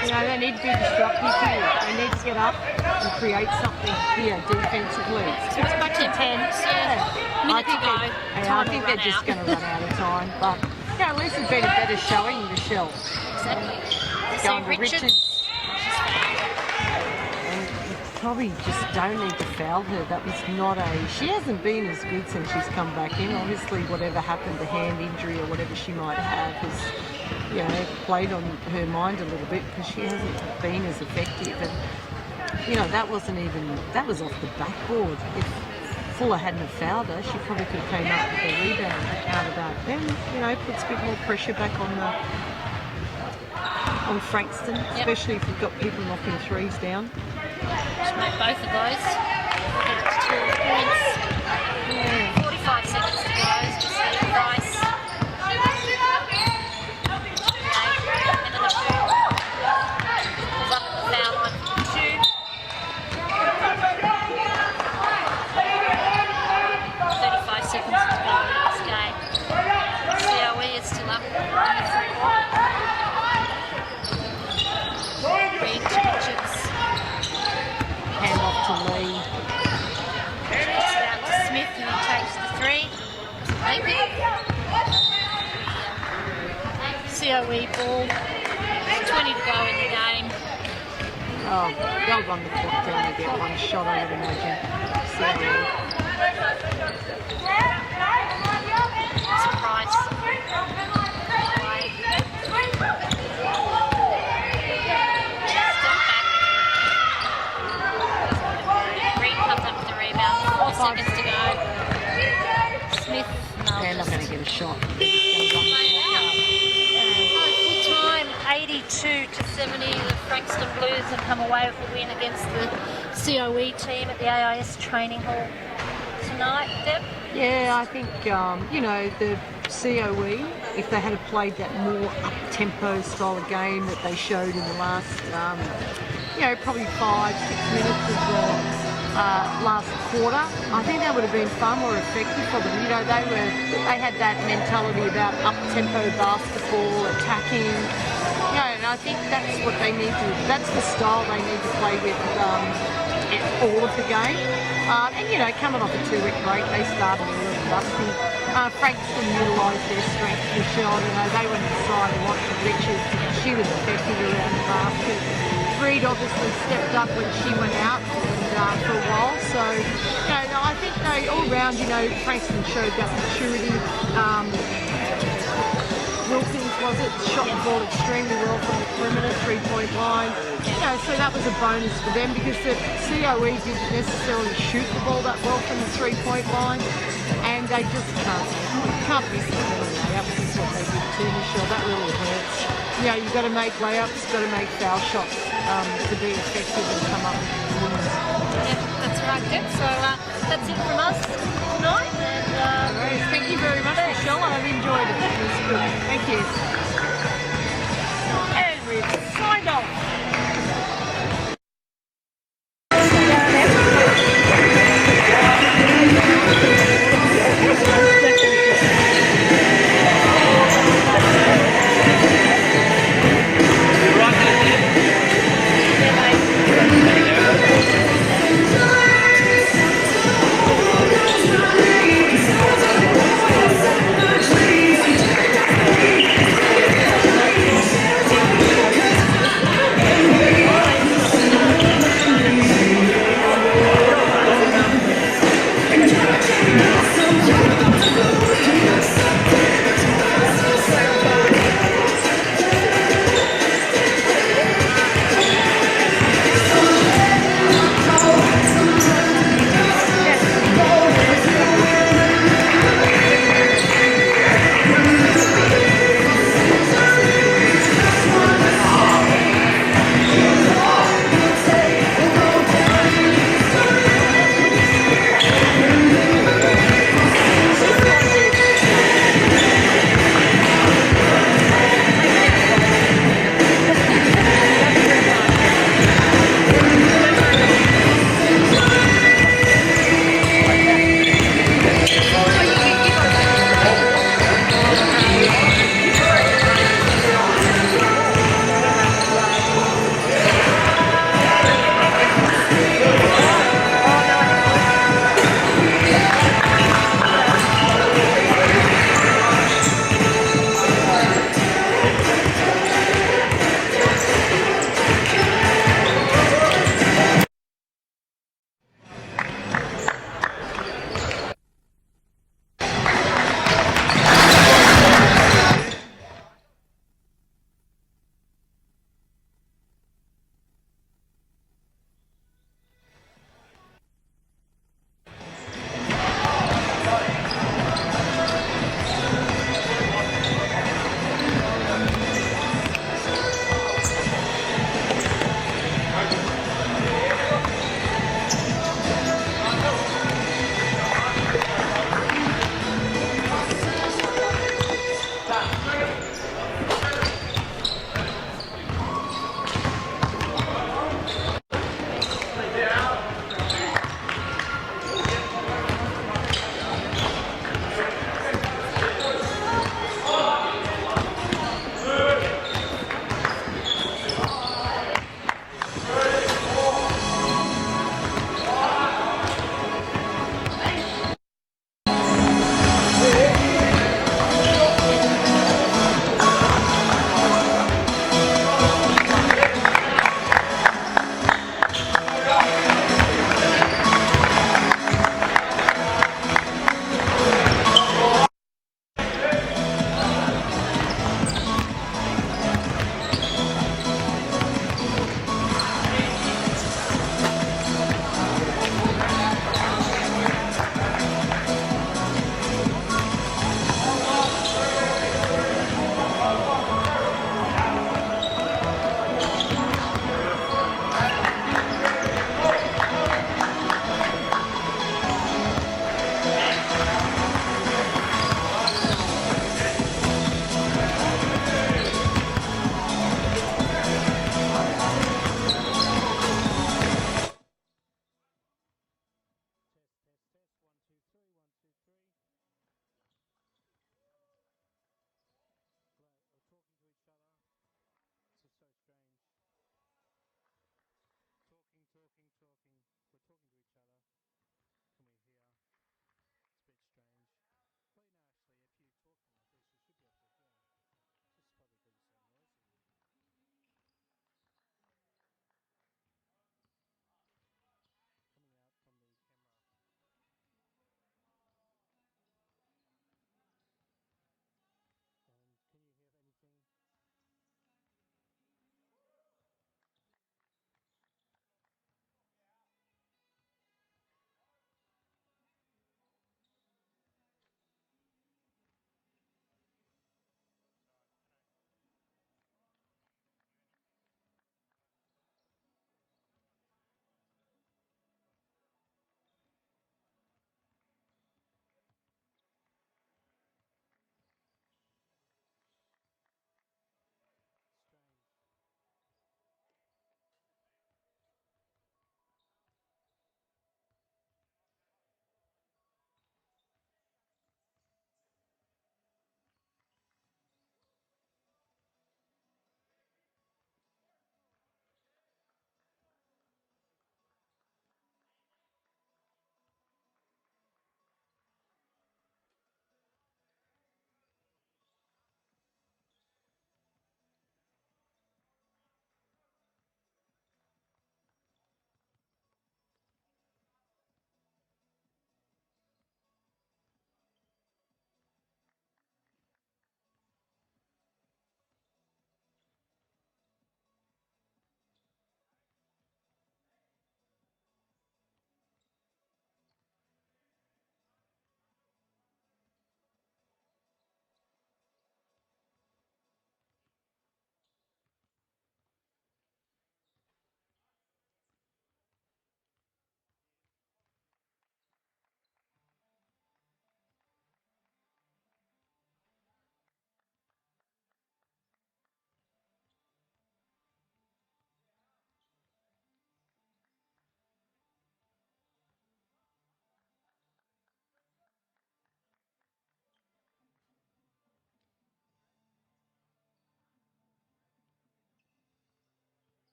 You know, they need to be disruptive here. They need to get up and create something here defensively. So it's back to 10. Yeah. Minute to go. I think they're just going to run out of time. But yeah, at least it's been a better showing, Michelle. Exactly. Going See to Richards. Richards. And you probably just don't need to foul her. That was not a... She hasn't been as good since she's come back in. Obviously, whatever happened, the hand injury or whatever she might have has, you know, played on her mind a little bit because she hasn't been as effective. And, you know, that was off the backboard. If Fuller hadn't have fouled her, she probably could have came up with a rebound out of that. Then, you know, puts a bit more pressure back on Frankston, especially if you've got people knocking threes down. Just make both of those. Get it to 2 points. Yeah. 45 seconds to go. Just see Price. End of the shoot. Pulls up at the foul line for 2. COE ball. 20 to go in the game. Oh, they'll run the clock down and get one shot, I would imagine. Surprise. Green comes up with the rebound. 4 seconds to go. Smith. No. They're not going to get a shot. Full time, 82 to 70. The Frankston Blues have come away with a win against the COE team at the AIS training hall tonight. Deb? Yeah, I think, you know, the COE, if they had played that more up-tempo style of game that they showed in the last, you know, probably 5-6 minutes of the last quarter, I think that would have been far more effective for them. You know, they had that mentality about up-tempo basketball, attacking, you know, and I think that's what they need to, that's the style they need to play with all of the game. And, you know, coming off a 2-week break, they started a little rusty. Frankston utilised their strength. Michelle, you know, they went inside and watched the glitches. She was effective around the basket. Reed obviously stepped up when she went out and, for a while. So, you know, I think they all round, you know, Frankston showed that maturity. Wilkins shot the ball extremely well from the perimeter, 3-point line. You know, so that was a bonus for them because the COE didn't necessarily shoot the ball that well from the 3-point line, and they just can't miss the little layups. Is what they did too, Michelle. That really hurts. You know, you've got to make layups, you've got to make foul shots to be effective and come up with wins. Yep, that's right, Deb. So that's it from us tonight. And, Thank you very much, Michelle. I've enjoyed it. It was good. Thank you.